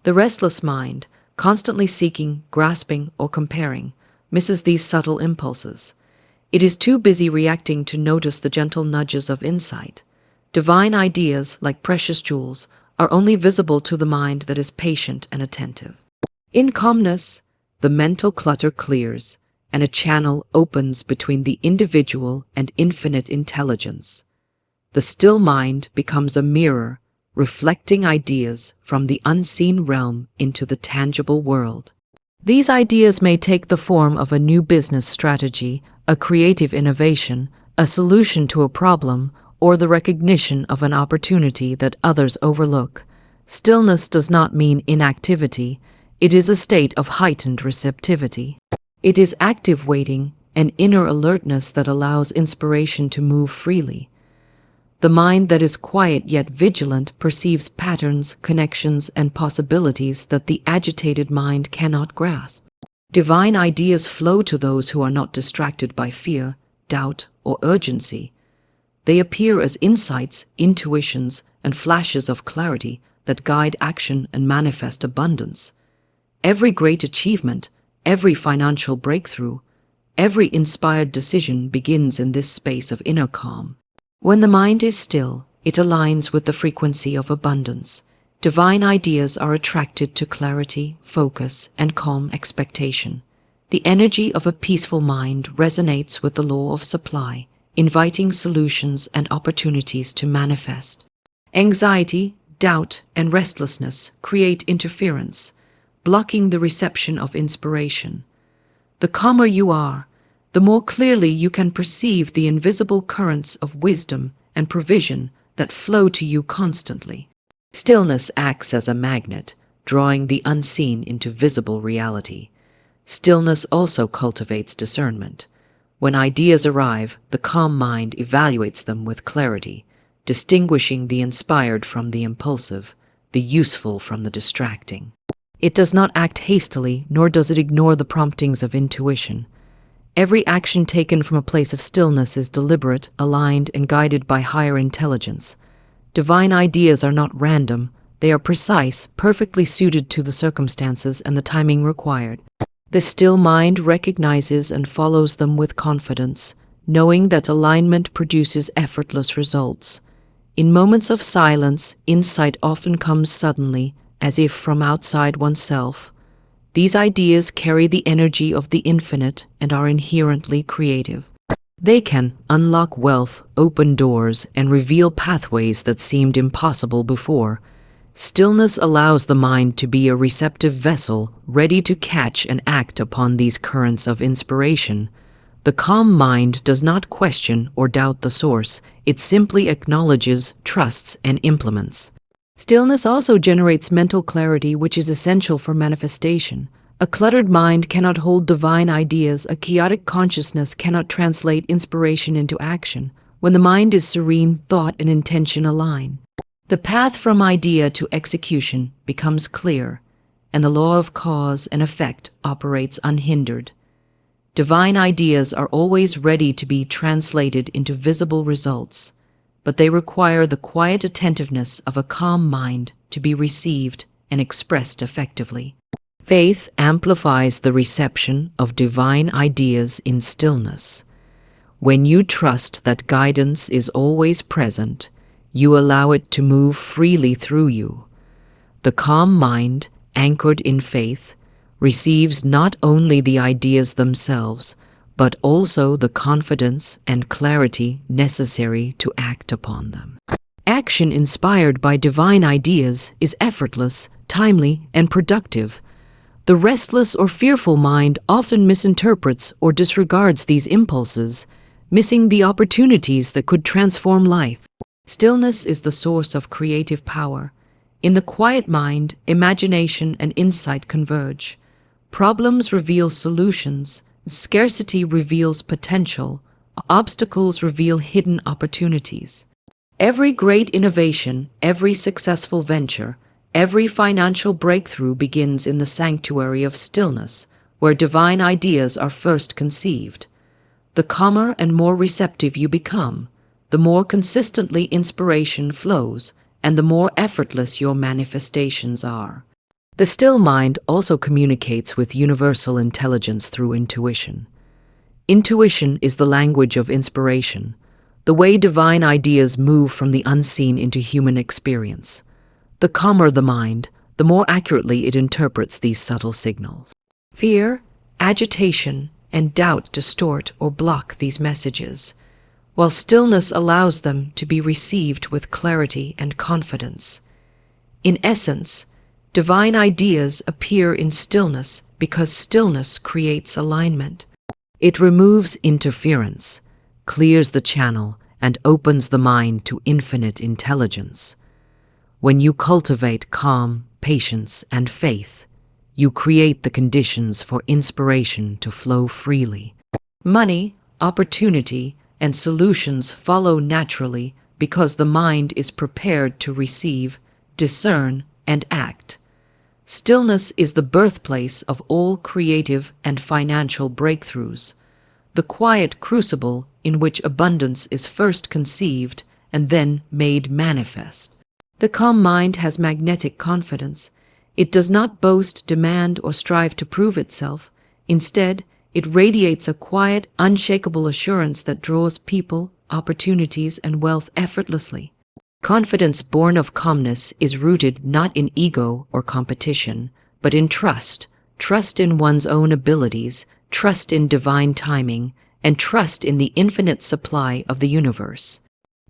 Speaker 1: The restless mind, constantly seeking, grasping, or comparing, misses these subtle impulses. It is too busy reacting to notice the gentle nudges of insight. Divine ideas, like precious jewels, are only visible to the mind that is patient and attentive. In calmness, the mental clutter clears, and a channel opens between the individual and infinite intelligence. The still mind becomes a mirror, reflecting ideas from the unseen realm into the tangible world. These ideas may take the form of a new business strategy, a creative innovation, a solution to a problem, or the recognition of an opportunity that others overlook. Stillness does not mean inactivity. It is a state of heightened receptivity. It is active waiting, an inner alertness that allows inspiration to move freely. The mind that is quiet yet vigilant perceives patterns, connections, and possibilities that the agitated mind cannot grasp. Divine ideas flow to those who are not distracted by fear, doubt, or urgency. They appear as insights, intuitions, and flashes of clarity that guide action and manifest abundance. Every great achievement, every financial breakthrough, every inspired decision begins in this space of inner calm. When the mind is still, it aligns with the frequency of abundance. Divine ideas are attracted to clarity, focus, and calm expectation. The energy of a peaceful mind resonates with the law of supply, inviting solutions and opportunities to manifest. Anxiety, doubt, and restlessness create interference, blocking the reception of inspiration. The calmer you are, the more clearly you can perceive the invisible currents of wisdom and provision that flow to you constantly. Stillness acts as a magnet, drawing the unseen into visible reality. Stillness also cultivates discernment. When ideas arrive, the calm mind evaluates them with clarity, distinguishing the inspired from the impulsive, the useful from the distracting. It does not act hastily, nor does it ignore the promptings of intuition. Every action taken from a place of stillness is deliberate, aligned, and guided by higher intelligence. Divine ideas are not random. They are precise, perfectly suited to the circumstances and the timing required. The still mind recognizes and follows them with confidence, knowing that alignment produces effortless results. In moments of silence, insight often comes suddenly, as if from outside oneself. These ideas carry the energy of the infinite and are inherently creative. They can unlock wealth, open doors, and reveal pathways that seemed impossible before. Stillness allows the mind to be a receptive vessel, ready to catch and act upon these currents of inspiration. The calm mind does not question or doubt the source. It simply acknowledges, trusts, and implements. Stillness also generates mental clarity, which is essential for manifestation. A cluttered mind cannot hold divine ideas. A chaotic consciousness cannot translate inspiration into action. When the mind is serene, thought and intention align. The path from idea to execution becomes clear, and the law of cause and effect operates unhindered. Divine ideas are always ready to be translated into visible results, but they require the quiet attentiveness of a calm mind to be received and expressed effectively. Faith amplifies the reception of divine ideas in stillness. When you trust that guidance is always present, you allow it to move freely through you. The calm mind, anchored in faith, receives not only the ideas themselves, but also the confidence and clarity necessary to act upon them. Action inspired by divine ideas is effortless, timely, and productive. The restless or fearful mind often misinterprets or disregards these impulses, missing the opportunities that could transform life. Stillness is the source of creative power. In the quiet mind, imagination and insight converge. Problems reveal solutions. Scarcity reveals potential. Obstacles reveal hidden opportunities. Every great innovation, every successful venture, every financial breakthrough begins in the sanctuary of stillness, where divine ideas are first conceived. The calmer and more receptive you become, the more consistently inspiration flows and the more effortless your manifestations are. The still mind also communicates with universal intelligence through intuition. Intuition is the language of inspiration, the way divine ideas move from the unseen into human experience. The calmer the mind, the more accurately it interprets these subtle signals. Fear, agitation, and doubt distort or block these messages, while stillness allows them to be received with clarity and confidence. In essence, divine ideas appear in stillness because stillness creates alignment. It removes interference, clears the channel, and opens the mind to infinite intelligence. When you cultivate calm, patience, and faith, you create the conditions for inspiration to flow freely. Money, opportunity, and solutions follow naturally because the mind is prepared to receive, discern, and act. Stillness is the birthplace of all creative and financial breakthroughs, the quiet crucible in which abundance is first conceived and then made manifest. The calm mind has magnetic confidence. It does not boast, demand, or strive to prove itself. Instead, it radiates a quiet, unshakable assurance that draws people, opportunities, and wealth effortlessly. Confidence born of calmness is rooted not in ego or competition, but in trust in one's own abilities, trust in divine timing, and trust in the infinite supply of the universe.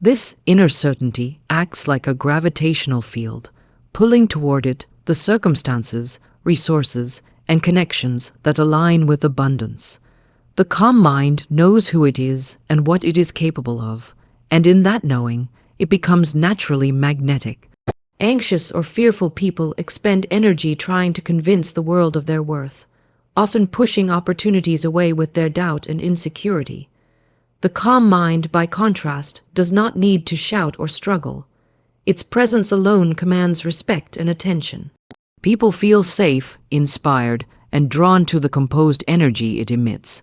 Speaker 1: This inner certainty acts like a gravitational field, pulling toward it the circumstances, resources, and connections that align with abundance. The calm mind knows who it is and what it is capable of, and in that knowing, it becomes naturally magnetic. Anxious or fearful people expend energy trying to convince the world of their worth, often pushing opportunities away with their doubt and insecurity. The calm mind, by contrast, does not need to shout or struggle. Its presence alone commands respect and attention. People feel safe, inspired, and drawn to the composed energy it emits.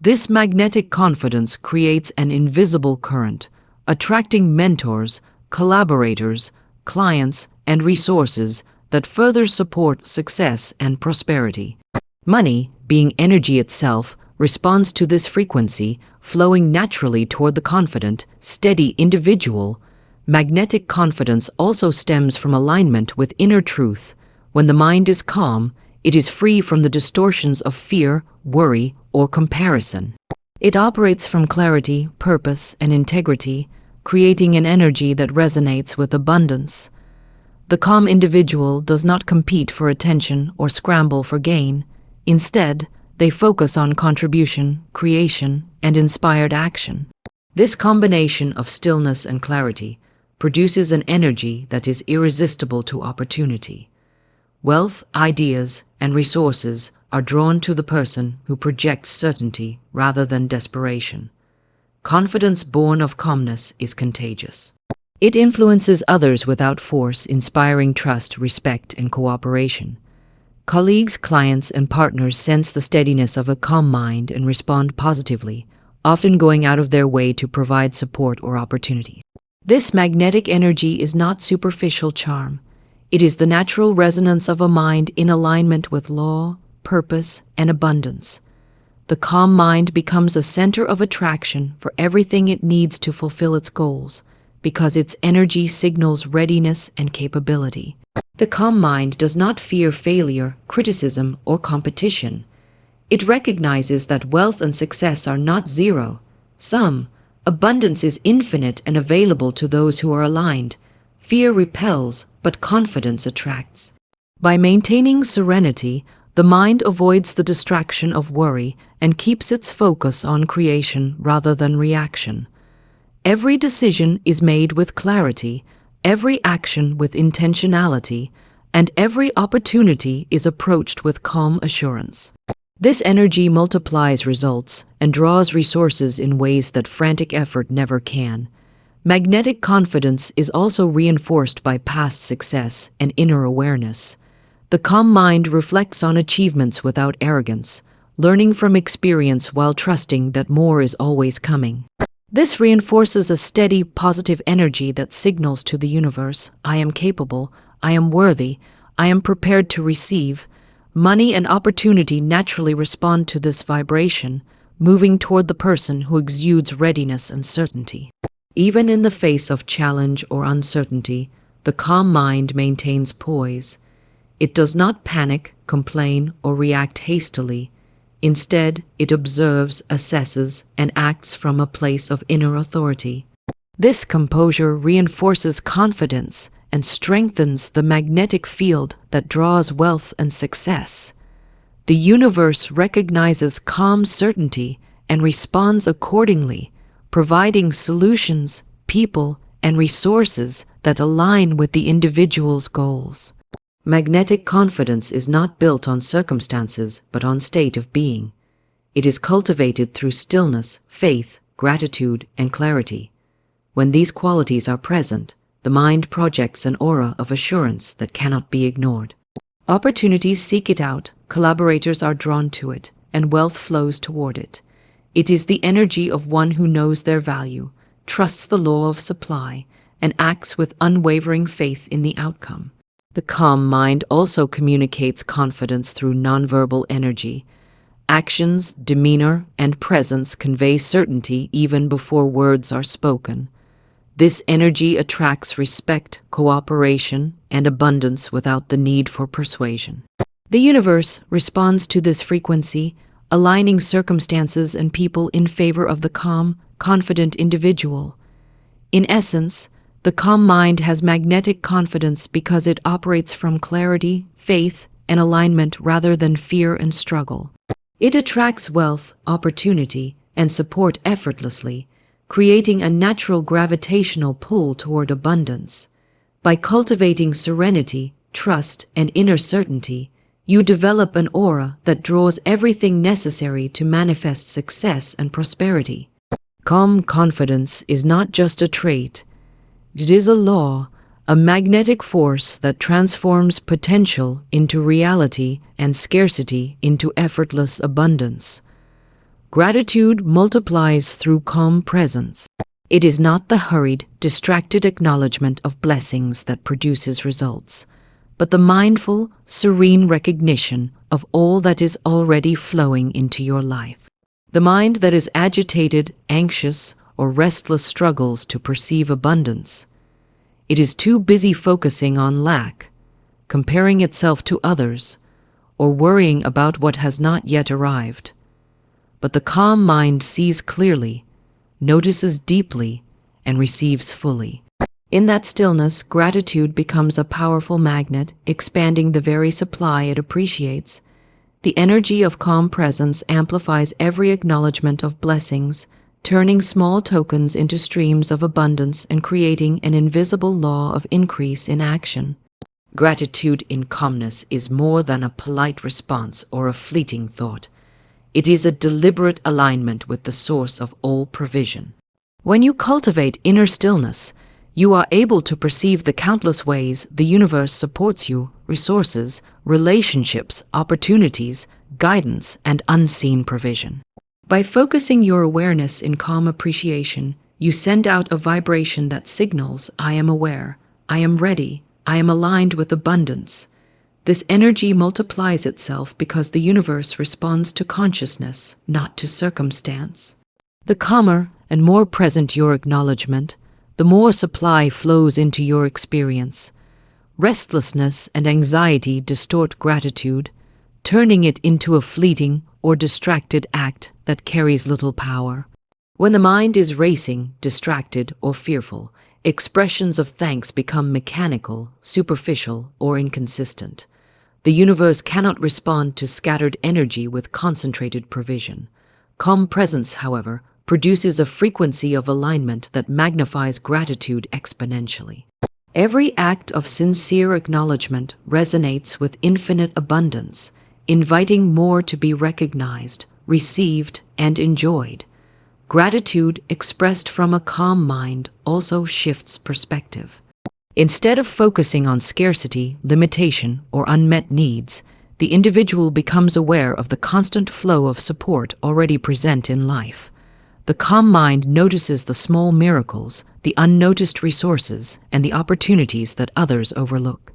Speaker 1: This magnetic confidence creates an invisible current, attracting mentors, collaborators, clients, and resources that further support success and prosperity. Money, being energy itself, responds to this frequency, flowing naturally toward the confident, steady individual. Magnetic confidence also stems from alignment with inner truth. When the mind is calm, it is free from the distortions of fear, worry, or comparison. It operates from clarity, purpose, and integrity, creating an energy that resonates with abundance. The calm individual does not compete for attention or scramble for gain. Instead, they focus on contribution, creation, and inspired action. This combination of stillness and clarity produces an energy that is irresistible to opportunity. Wealth, ideas, and resources are drawn to the person who projects certainty rather than desperation. Confidence born of calmness is contagious. It influences others without force, inspiring trust, respect, and cooperation. Colleagues, clients, and partners sense the steadiness of a calm mind and respond positively, often going out of their way to provide support or opportunity. This magnetic energy is not superficial charm. It is the natural resonance of a mind in alignment with law, purpose, and abundance. The calm mind becomes a center of attraction for everything it needs to fulfill its goals, because its energy signals readiness and capability. The calm mind does not fear failure, criticism, or competition. It recognizes that wealth and success are not zero. Abundance is infinite and available to those who are aligned. Fear repels, but confidence attracts. By maintaining serenity, the mind avoids the distraction of worry and keeps its focus on creation rather than reaction. Every decision is made with clarity, every action with intentionality, and every opportunity is approached with calm assurance. This energy multiplies results and draws resources in ways that frantic effort never can. Magnetic confidence is also reinforced by past success and inner awareness. The calm mind reflects on achievements without arrogance, learning from experience while trusting that more is always coming. This reinforces a steady, positive energy that signals to the universe, I am capable, I am worthy, I am prepared to receive. Money and opportunity naturally respond to this vibration, moving toward the person who exudes readiness and certainty. Even in the face of challenge or uncertainty, the calm mind maintains poise. It does not panic, complain, or react hastily. Instead, it observes, assesses, and acts from a place of inner authority. This composure reinforces confidence and strengthens the magnetic field that draws wealth and success. The universe recognizes calm certainty and responds accordingly, providing solutions, people, and resources that align with the individual's goals. Magnetic confidence is not built on circumstances, but on state of being. It is cultivated through stillness, faith, gratitude, and clarity. When these qualities are present, the mind projects an aura of assurance that cannot be ignored. Opportunities seek it out, collaborators are drawn to it, and wealth flows toward it. It is the energy of one who knows their value, trusts the law of supply, and acts with unwavering faith in the outcome. The calm mind also communicates confidence through nonverbal energy. Actions, demeanor, and presence convey certainty even before words are spoken. This energy attracts respect, cooperation, and abundance without the need for persuasion. The universe responds to this frequency, aligning circumstances and people in favor of the calm, confident individual. In essence, the calm mind has magnetic confidence because it operates from clarity, faith, and alignment rather than fear and struggle. It attracts wealth, opportunity, and support effortlessly, creating a natural gravitational pull toward abundance. By cultivating serenity, trust, and inner certainty, you develop an aura that draws everything necessary to manifest success and prosperity. Calm confidence is not just a trait. It is a law, a magnetic force that transforms potential into reality and scarcity into effortless abundance. Gratitude multiplies through calm presence. It is not the hurried, distracted acknowledgement of blessings that produces results, but the mindful, serene recognition of all that is already flowing into your life. The mind that is agitated, anxious, or restless struggles to perceive abundance. It is too busy focusing on lack, comparing itself to others, or worrying about what has not yet arrived. But the calm mind sees clearly, notices deeply, and receives fully. In that stillness, gratitude becomes a powerful magnet, expanding the very supply it appreciates. The energy of calm presence amplifies every acknowledgement of blessings, turning small tokens into streams of abundance and creating an invisible law of increase in action. Gratitude in calmness is more than a polite response or a fleeting thought. It is a deliberate alignment with the source of all provision. When you cultivate inner stillness, you are able to perceive the countless ways the universe supports you, resources, relationships, opportunities, guidance, and unseen provision. By focusing your awareness in calm appreciation, you send out a vibration that signals, I am aware, I am ready, I am aligned with abundance. This energy multiplies itself because the universe responds to consciousness, not to circumstance. The calmer and more present your acknowledgement, the more supply flows into your experience. Restlessness and anxiety distort gratitude, turning it into a fleeting or distracted act that carries little power. When the mind is racing, distracted, or fearful, expressions of thanks become mechanical, superficial, or inconsistent. The universe cannot respond to scattered energy with concentrated provision. Calm presence, however, produces a frequency of alignment that magnifies gratitude exponentially. Every act of sincere acknowledgement resonates with infinite abundance, inviting more to be recognized, received, and enjoyed. Gratitude expressed from a calm mind also shifts perspective. Instead of focusing on scarcity, limitation, or unmet needs, the individual becomes aware of the constant flow of support already present in life. The calm mind notices the small miracles, the unnoticed resources, and the opportunities that others overlook.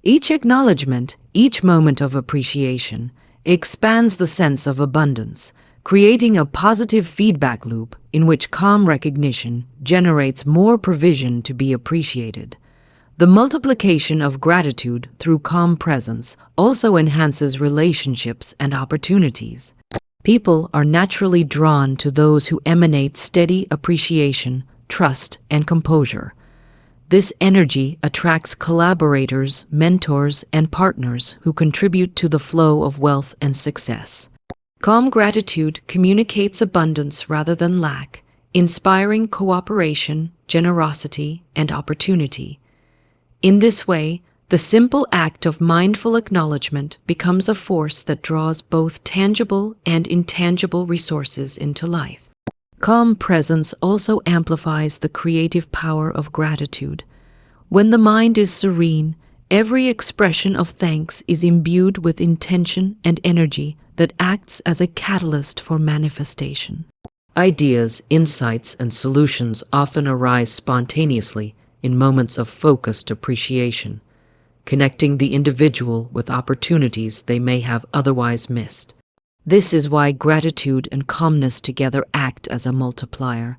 Speaker 1: Each acknowledgement, each moment of appreciation, expands the sense of abundance, creating a positive feedback loop in which calm recognition generates more provision to be appreciated. The multiplication of gratitude through calm presence also enhances relationships and opportunities. People are naturally drawn to those who emanate steady appreciation, trust, and composure. This energy attracts collaborators, mentors, and partners who contribute to the flow of wealth and success. Calm gratitude communicates abundance rather than lack, inspiring cooperation, generosity, and opportunity. In this way, the simple act of mindful acknowledgement becomes a force that draws both tangible and intangible resources into life. Calm presence also amplifies the creative power of gratitude. When the mind is serene, every expression of thanks is imbued with intention and energy that acts as a catalyst for manifestation. Ideas, insights, and solutions often arise spontaneously in moments of focused appreciation, connecting the individual with opportunities they may have otherwise missed. This is why gratitude and calmness together act as a multiplier.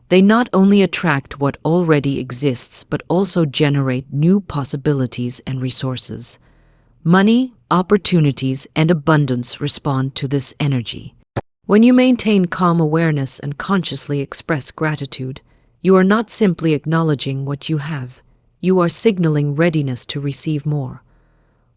Speaker 1: They not only attract what already exists, but also generate new possibilities and resources. Money, opportunities, and abundance respond to this energy. When you maintain calm awareness and consciously express gratitude, you are not simply acknowledging what you have. You are signaling readiness to receive more.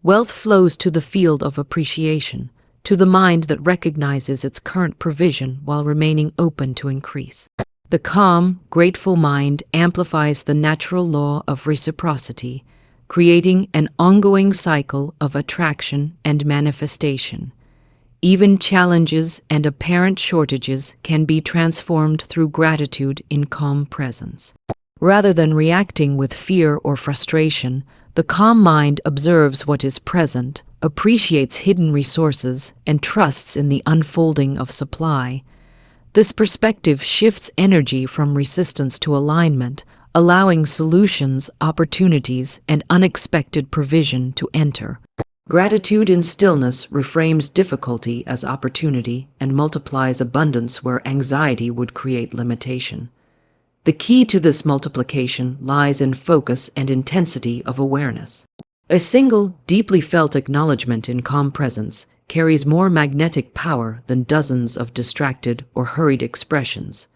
Speaker 1: Wealth flows to the field of appreciation, to the mind that recognizes its current provision while remaining open to increase. The calm, grateful mind amplifies the natural law of reciprocity, creating an ongoing cycle of attraction and manifestation. Even challenges and apparent shortages can be transformed through gratitude in calm presence. Rather than reacting with fear or frustration, the calm mind observes what is present, appreciates hidden resources, and trusts in the unfolding of supply. This perspective shifts energy from resistance to alignment, allowing solutions, opportunities, and unexpected provision to enter. Gratitude in stillness reframes difficulty as opportunity and multiplies abundance where anxiety would create limitation. The key to this multiplication lies in focus and intensity of awareness. A single, deeply felt acknowledgement in calm presence carries more magnetic power than dozens of distracted or hurried expressions.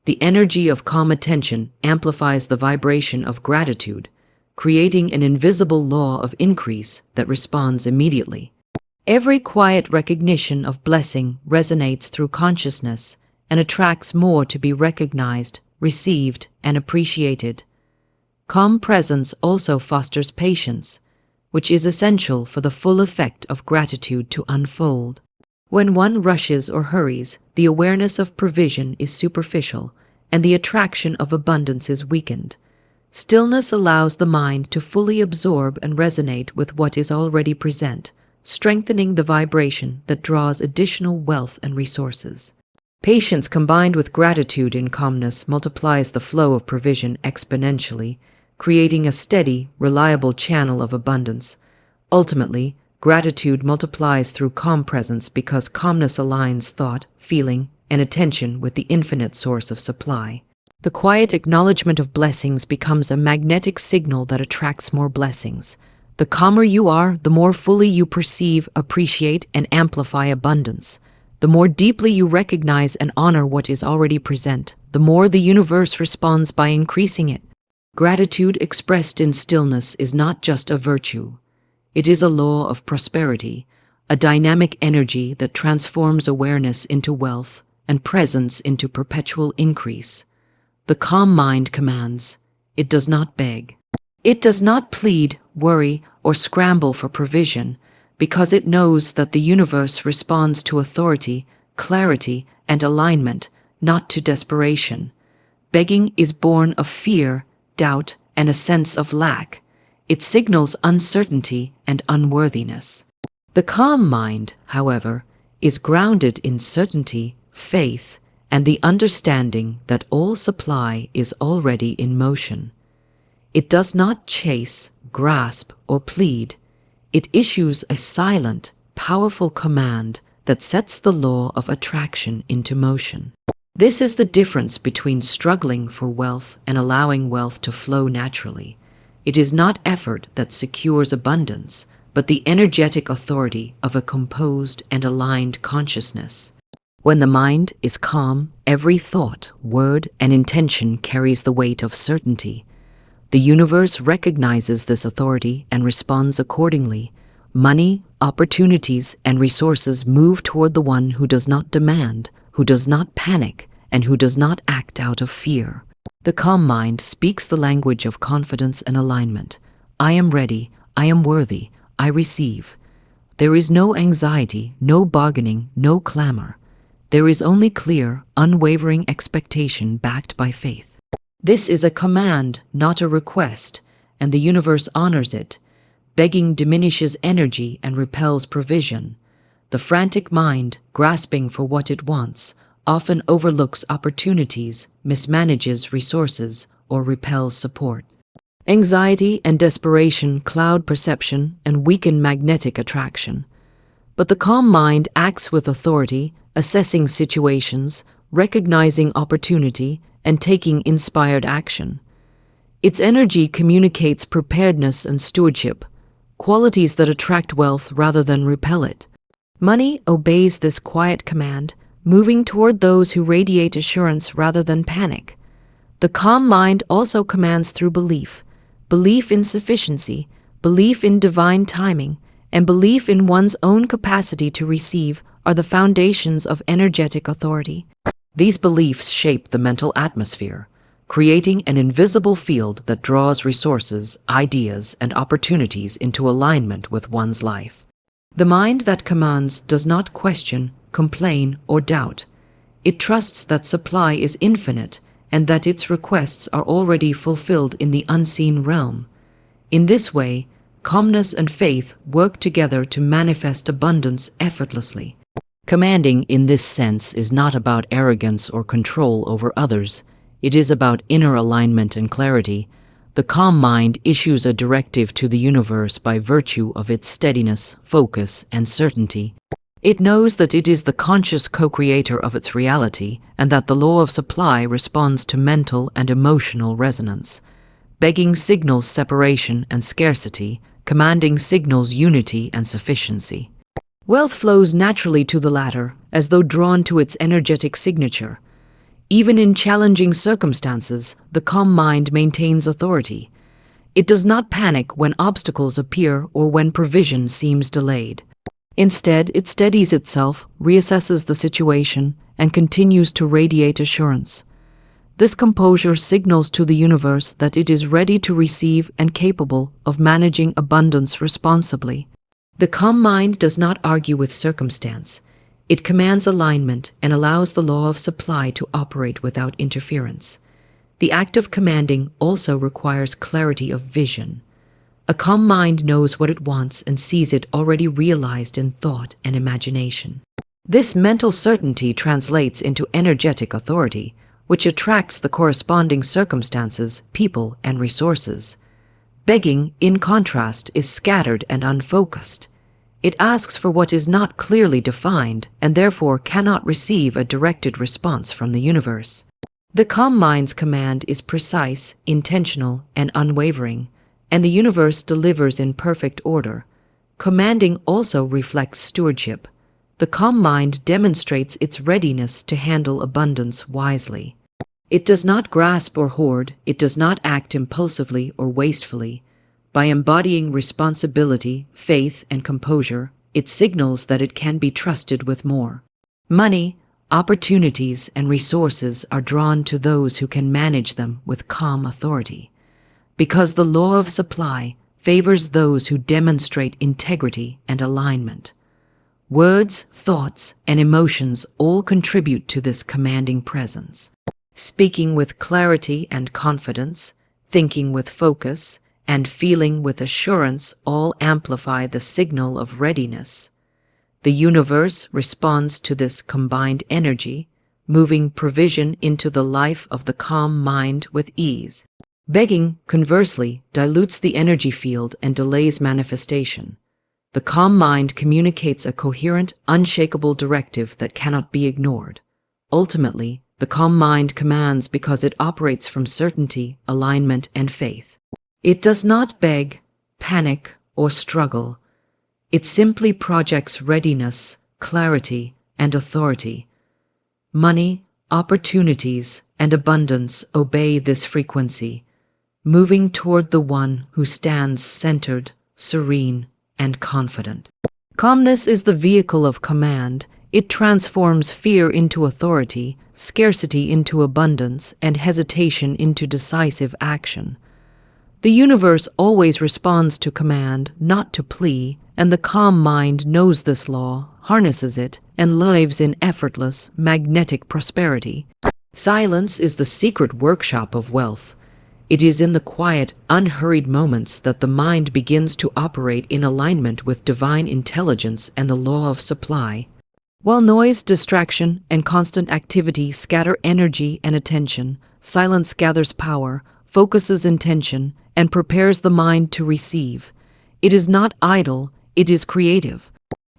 Speaker 1: The energy of calm attention amplifies the vibration of gratitude, creating an invisible law of increase that responds immediately. Every quiet recognition of blessing resonates through consciousness and attracts more to be recognized, received, and appreciated. Calm presence also fosters patience, which is essential for the full effect of gratitude to unfold. When one rushes or hurries, the awareness of provision is superficial, and the attraction of abundance is weakened. Stillness allows the mind to fully absorb and resonate with what is already present, strengthening the vibration that draws additional wealth and resources. Patience combined with gratitude in calmness multiplies the flow of provision exponentially, creating a steady, reliable channel of abundance. Ultimately, gratitude multiplies through calm presence because calmness aligns thought, feeling, and attention with the infinite source of supply. The quiet acknowledgement of blessings becomes a magnetic signal that attracts more blessings. The calmer you are, the more fully you perceive, appreciate, and amplify abundance. The more deeply you recognize and honor what is already present, the more the universe responds by increasing it. Gratitude expressed in stillness is not just a virtue. It is a law of prosperity, a dynamic energy that transforms awareness into wealth and presence into perpetual increase. The calm mind commands. It does not beg. It does not plead, worry, or scramble for provision, because it knows that the universe responds to authority, clarity, and alignment, not to desperation. Begging is born of fear, doubt, and a sense of lack. It signals uncertainty and unworthiness. The calm mind, however, is grounded in certainty, faith, and the understanding that all supply is already in motion. It does not chase, grasp, or plead. It issues a silent, powerful command that sets the law of attraction into motion. This is the difference between struggling for wealth and allowing wealth to flow naturally. It is not effort that secures abundance, but the energetic authority of a composed and aligned consciousness. When the mind is calm, every thought, word, and intention carries the weight of certainty. The universe recognizes this authority and responds accordingly. Money, opportunities, and resources move toward the one who does not demand, who does not panic, and who does not act out of fear. The calm mind speaks the language of confidence and alignment. I am ready, I am worthy, I receive. There is no anxiety, no bargaining, no clamor. There is only clear, unwavering expectation backed by faith. This is a command, not a request, and the universe honors it. Begging diminishes energy and repels provision. The frantic mind, grasping for what it wants, often overlooks opportunities, mismanages resources, or repels support. Anxiety and desperation cloud perception and weaken magnetic attraction. But the calm mind acts with authority, assessing situations, recognizing opportunity, and taking inspired action. Its energy communicates preparedness and stewardship, qualities that attract wealth rather than repel it. Money obeys this quiet command, moving toward those who radiate assurance rather than panic. The calm mind also commands through belief in sufficiency, belief in divine timing, and belief in one's own capacity to receive are the foundations of energetic authority. These beliefs shape the mental atmosphere, creating an invisible field that draws resources, ideas, and opportunities into alignment with one's life. The mind that commands does not question, complain, or doubt. It trusts that supply is infinite and that its requests are already fulfilled in the unseen realm. In this way, calmness and faith work together to manifest abundance effortlessly. Commanding in this sense is not about arrogance or control over others. It is about inner alignment and clarity. The calm mind issues a directive to the universe by virtue of its steadiness, focus, and certainty. It knows that it is the conscious co-creator of its reality and that the law of supply responds to mental and emotional resonance. Begging signals separation and scarcity, commanding signals unity and sufficiency. Wealth flows naturally to the latter, as though drawn to its energetic signature. Even in challenging circumstances, the calm mind maintains authority. It does not panic when obstacles appear or when provision seems delayed. Instead, it steadies itself, reassesses the situation, and continues to radiate assurance. This composure signals to the universe that it is ready to receive and capable of managing abundance responsibly. The calm mind does not argue with circumstance. It commands alignment and allows the law of supply to operate without interference. The act of commanding also requires clarity of vision. A calm mind knows what it wants and sees it already realized in thought and imagination. This mental certainty translates into energetic authority, which attracts the corresponding circumstances, people, and resources. Begging, in contrast, is scattered and unfocused. It asks for what is not clearly defined and therefore cannot receive a directed response from the universe. The calm mind's command is precise, intentional, and unwavering, and the universe delivers in perfect order. Commanding also reflects stewardship. The calm mind demonstrates its readiness to handle abundance wisely. It does not grasp or hoard, it does not act impulsively or wastefully. By embodying responsibility, faith, and composure, it signals that it can be trusted with more. Money, opportunities, and resources are drawn to those who can manage them with calm authority. Because the law of supply favors those who demonstrate integrity and alignment. Words, thoughts, and emotions all contribute to this commanding presence. Speaking with clarity and confidence, thinking with focus, and feeling with assurance all amplify the signal of readiness. The universe responds to this combined energy, moving provision into the life of the calm mind with ease. Begging, conversely, dilutes the energy field and delays manifestation. The calm mind communicates a coherent, unshakable directive that cannot be ignored. Ultimately, the calm mind commands because it operates from certainty, alignment, and faith. It does not beg, panic, or struggle. It simply projects readiness, clarity, and authority. Money, opportunities, and abundance obey this frequency, moving toward the one who stands centered, serene, and confident. Calmness is the vehicle of command. It transforms fear into authority, scarcity into abundance, and hesitation into decisive action. The universe always responds to command, not to plea, and the calm mind knows this law, harnesses it, and lives in effortless, magnetic prosperity. Silence is the secret workshop of wealth. It is in the quiet, unhurried moments that the mind begins to operate in alignment with divine intelligence and the law of supply. While noise, distraction, and constant activity scatter energy and attention, silence gathers power, focuses intention, and prepares the mind to receive. It is not idle, it is creative.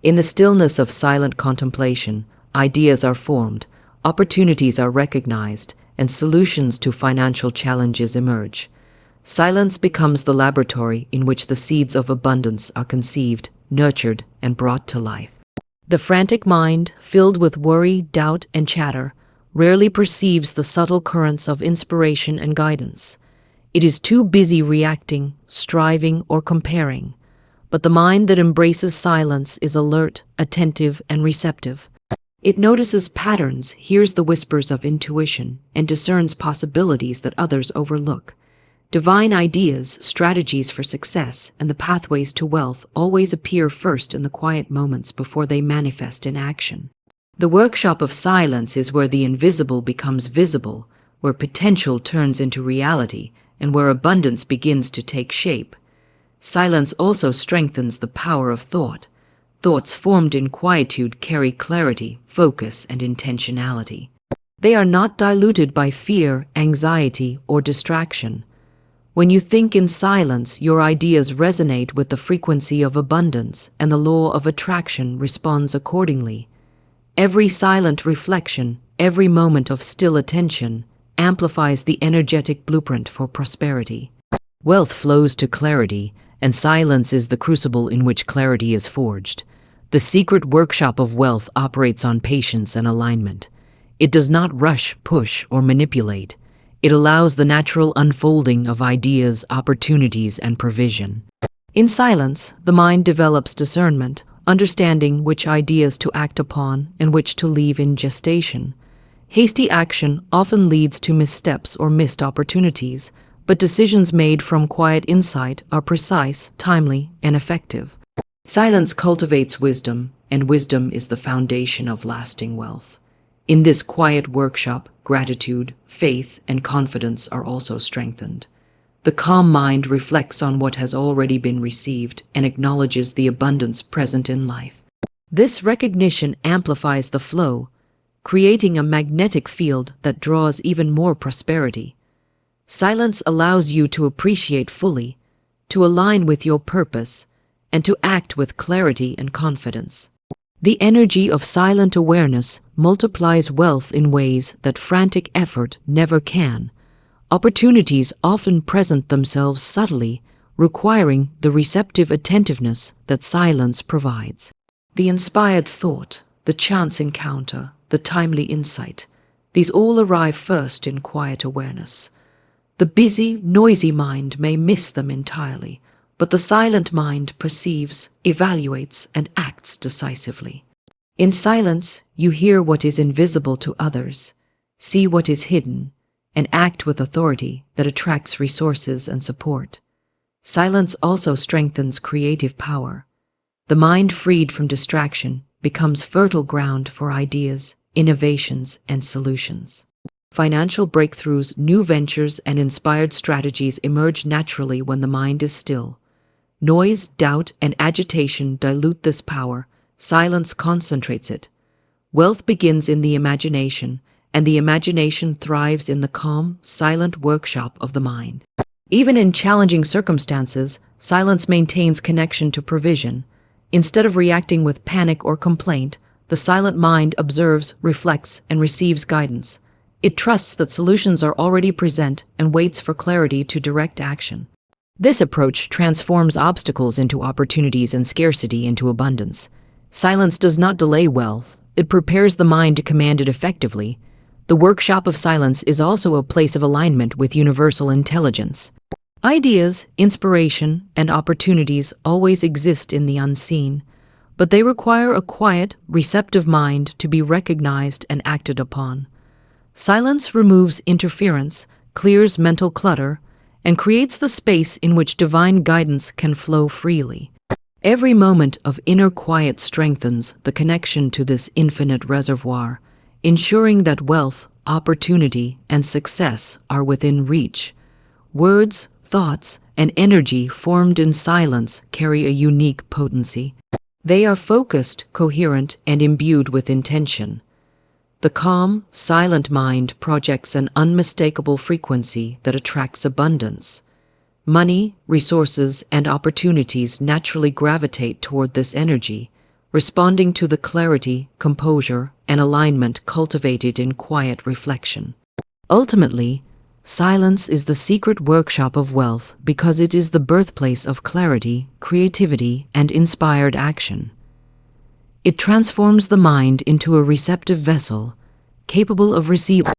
Speaker 1: In the stillness of silent contemplation, ideas are formed, opportunities are recognized, and solutions to financial challenges emerge. Silence becomes the laboratory in which the seeds of abundance are conceived, nurtured, and brought to life. The frantic mind, filled with worry, doubt, and chatter, rarely perceives the subtle currents of inspiration and guidance. It is too busy reacting, striving, or comparing. But the mind that embraces silence is alert, attentive, and receptive. It notices patterns, hears the whispers of intuition, and discerns possibilities that others overlook. Divine ideas, strategies for success, and the pathways to wealth always appear first in the quiet moments before they manifest in action. The workshop of silence is where the invisible becomes visible, where potential turns into reality, and where abundance begins to take shape. Silence also strengthens the power of thought. Thoughts formed in quietude carry clarity, focus, and intentionality. They are not diluted by fear, anxiety, or distraction. When you think in silence, your ideas resonate with the frequency of abundance, and the law of attraction responds accordingly. Every silent reflection, every moment of still attention, amplifies the energetic blueprint for prosperity. Wealth flows to clarity, and silence is the crucible in which clarity is forged. The secret workshop of wealth operates on patience and alignment. It does not rush, push, or manipulate. It allows the natural unfolding of ideas, opportunities, and provision. In silence, the mind develops discernment, understanding which ideas to act upon and which to leave in gestation. Hasty action often leads to missteps or missed opportunities, but decisions made from quiet insight are precise, timely, and effective. Silence cultivates wisdom, and wisdom is the foundation of lasting wealth. In this quiet workshop, gratitude, faith, and confidence are also strengthened. The calm mind reflects on what has already been received and acknowledges the abundance present in life. This recognition amplifies the flow, creating a magnetic field that draws even more prosperity. Silence allows you to appreciate fully, to align with your purpose, and to act with clarity and confidence. The energy of silent awareness multiplies wealth in ways that frantic effort never can. Opportunities often present themselves subtly, requiring the receptive attentiveness that silence provides. The inspired thought, the chance encounter, the timely insight, these all arrive first in quiet awareness. The busy, noisy mind may miss them entirely, but the silent mind perceives, evaluates, and acts decisively. In silence, you hear what is invisible to others, see what is hidden, and act with authority that attracts resources and support. Silence also strengthens creative power. The mind freed from distraction becomes fertile ground for ideas, innovations, and solutions. Financial breakthroughs, new ventures, and inspired strategies emerge naturally when the mind is still. Noise, doubt, and agitation dilute this power. Silence concentrates it. Wealth begins in the imagination, and the imagination thrives in the calm, silent workshop of the mind. Even in challenging circumstances, silence maintains connection to provision. Instead of reacting with panic or complaint, the silent mind observes, reflects, and receives guidance. It trusts that solutions are already present and waits for clarity to direct action. This approach transforms obstacles into opportunities and scarcity into abundance. Silence does not delay wealth, it prepares the mind to command it effectively. The workshop of silence is also a place of alignment with universal intelligence. Ideas, inspiration, and opportunities always exist in the unseen, but they require a quiet, receptive mind to be recognized and acted upon. Silence removes interference, clears mental clutter, and creates the space in which divine guidance can flow freely. Every moment of inner quiet strengthens the connection to this infinite reservoir, ensuring that wealth, opportunity, and success are within reach. Words, thoughts, and energy formed in silence carry a unique potency. They are focused, coherent, and imbued with intention. The calm, silent mind projects an unmistakable frequency that attracts abundance. Money, resources, and opportunities naturally gravitate toward this energy, responding to the clarity, composure, and alignment cultivated in quiet reflection. Ultimately, silence is the secret workshop of wealth because it is the birthplace of clarity, creativity, and inspired action. It transforms the mind into a receptive vessel, capable of receiving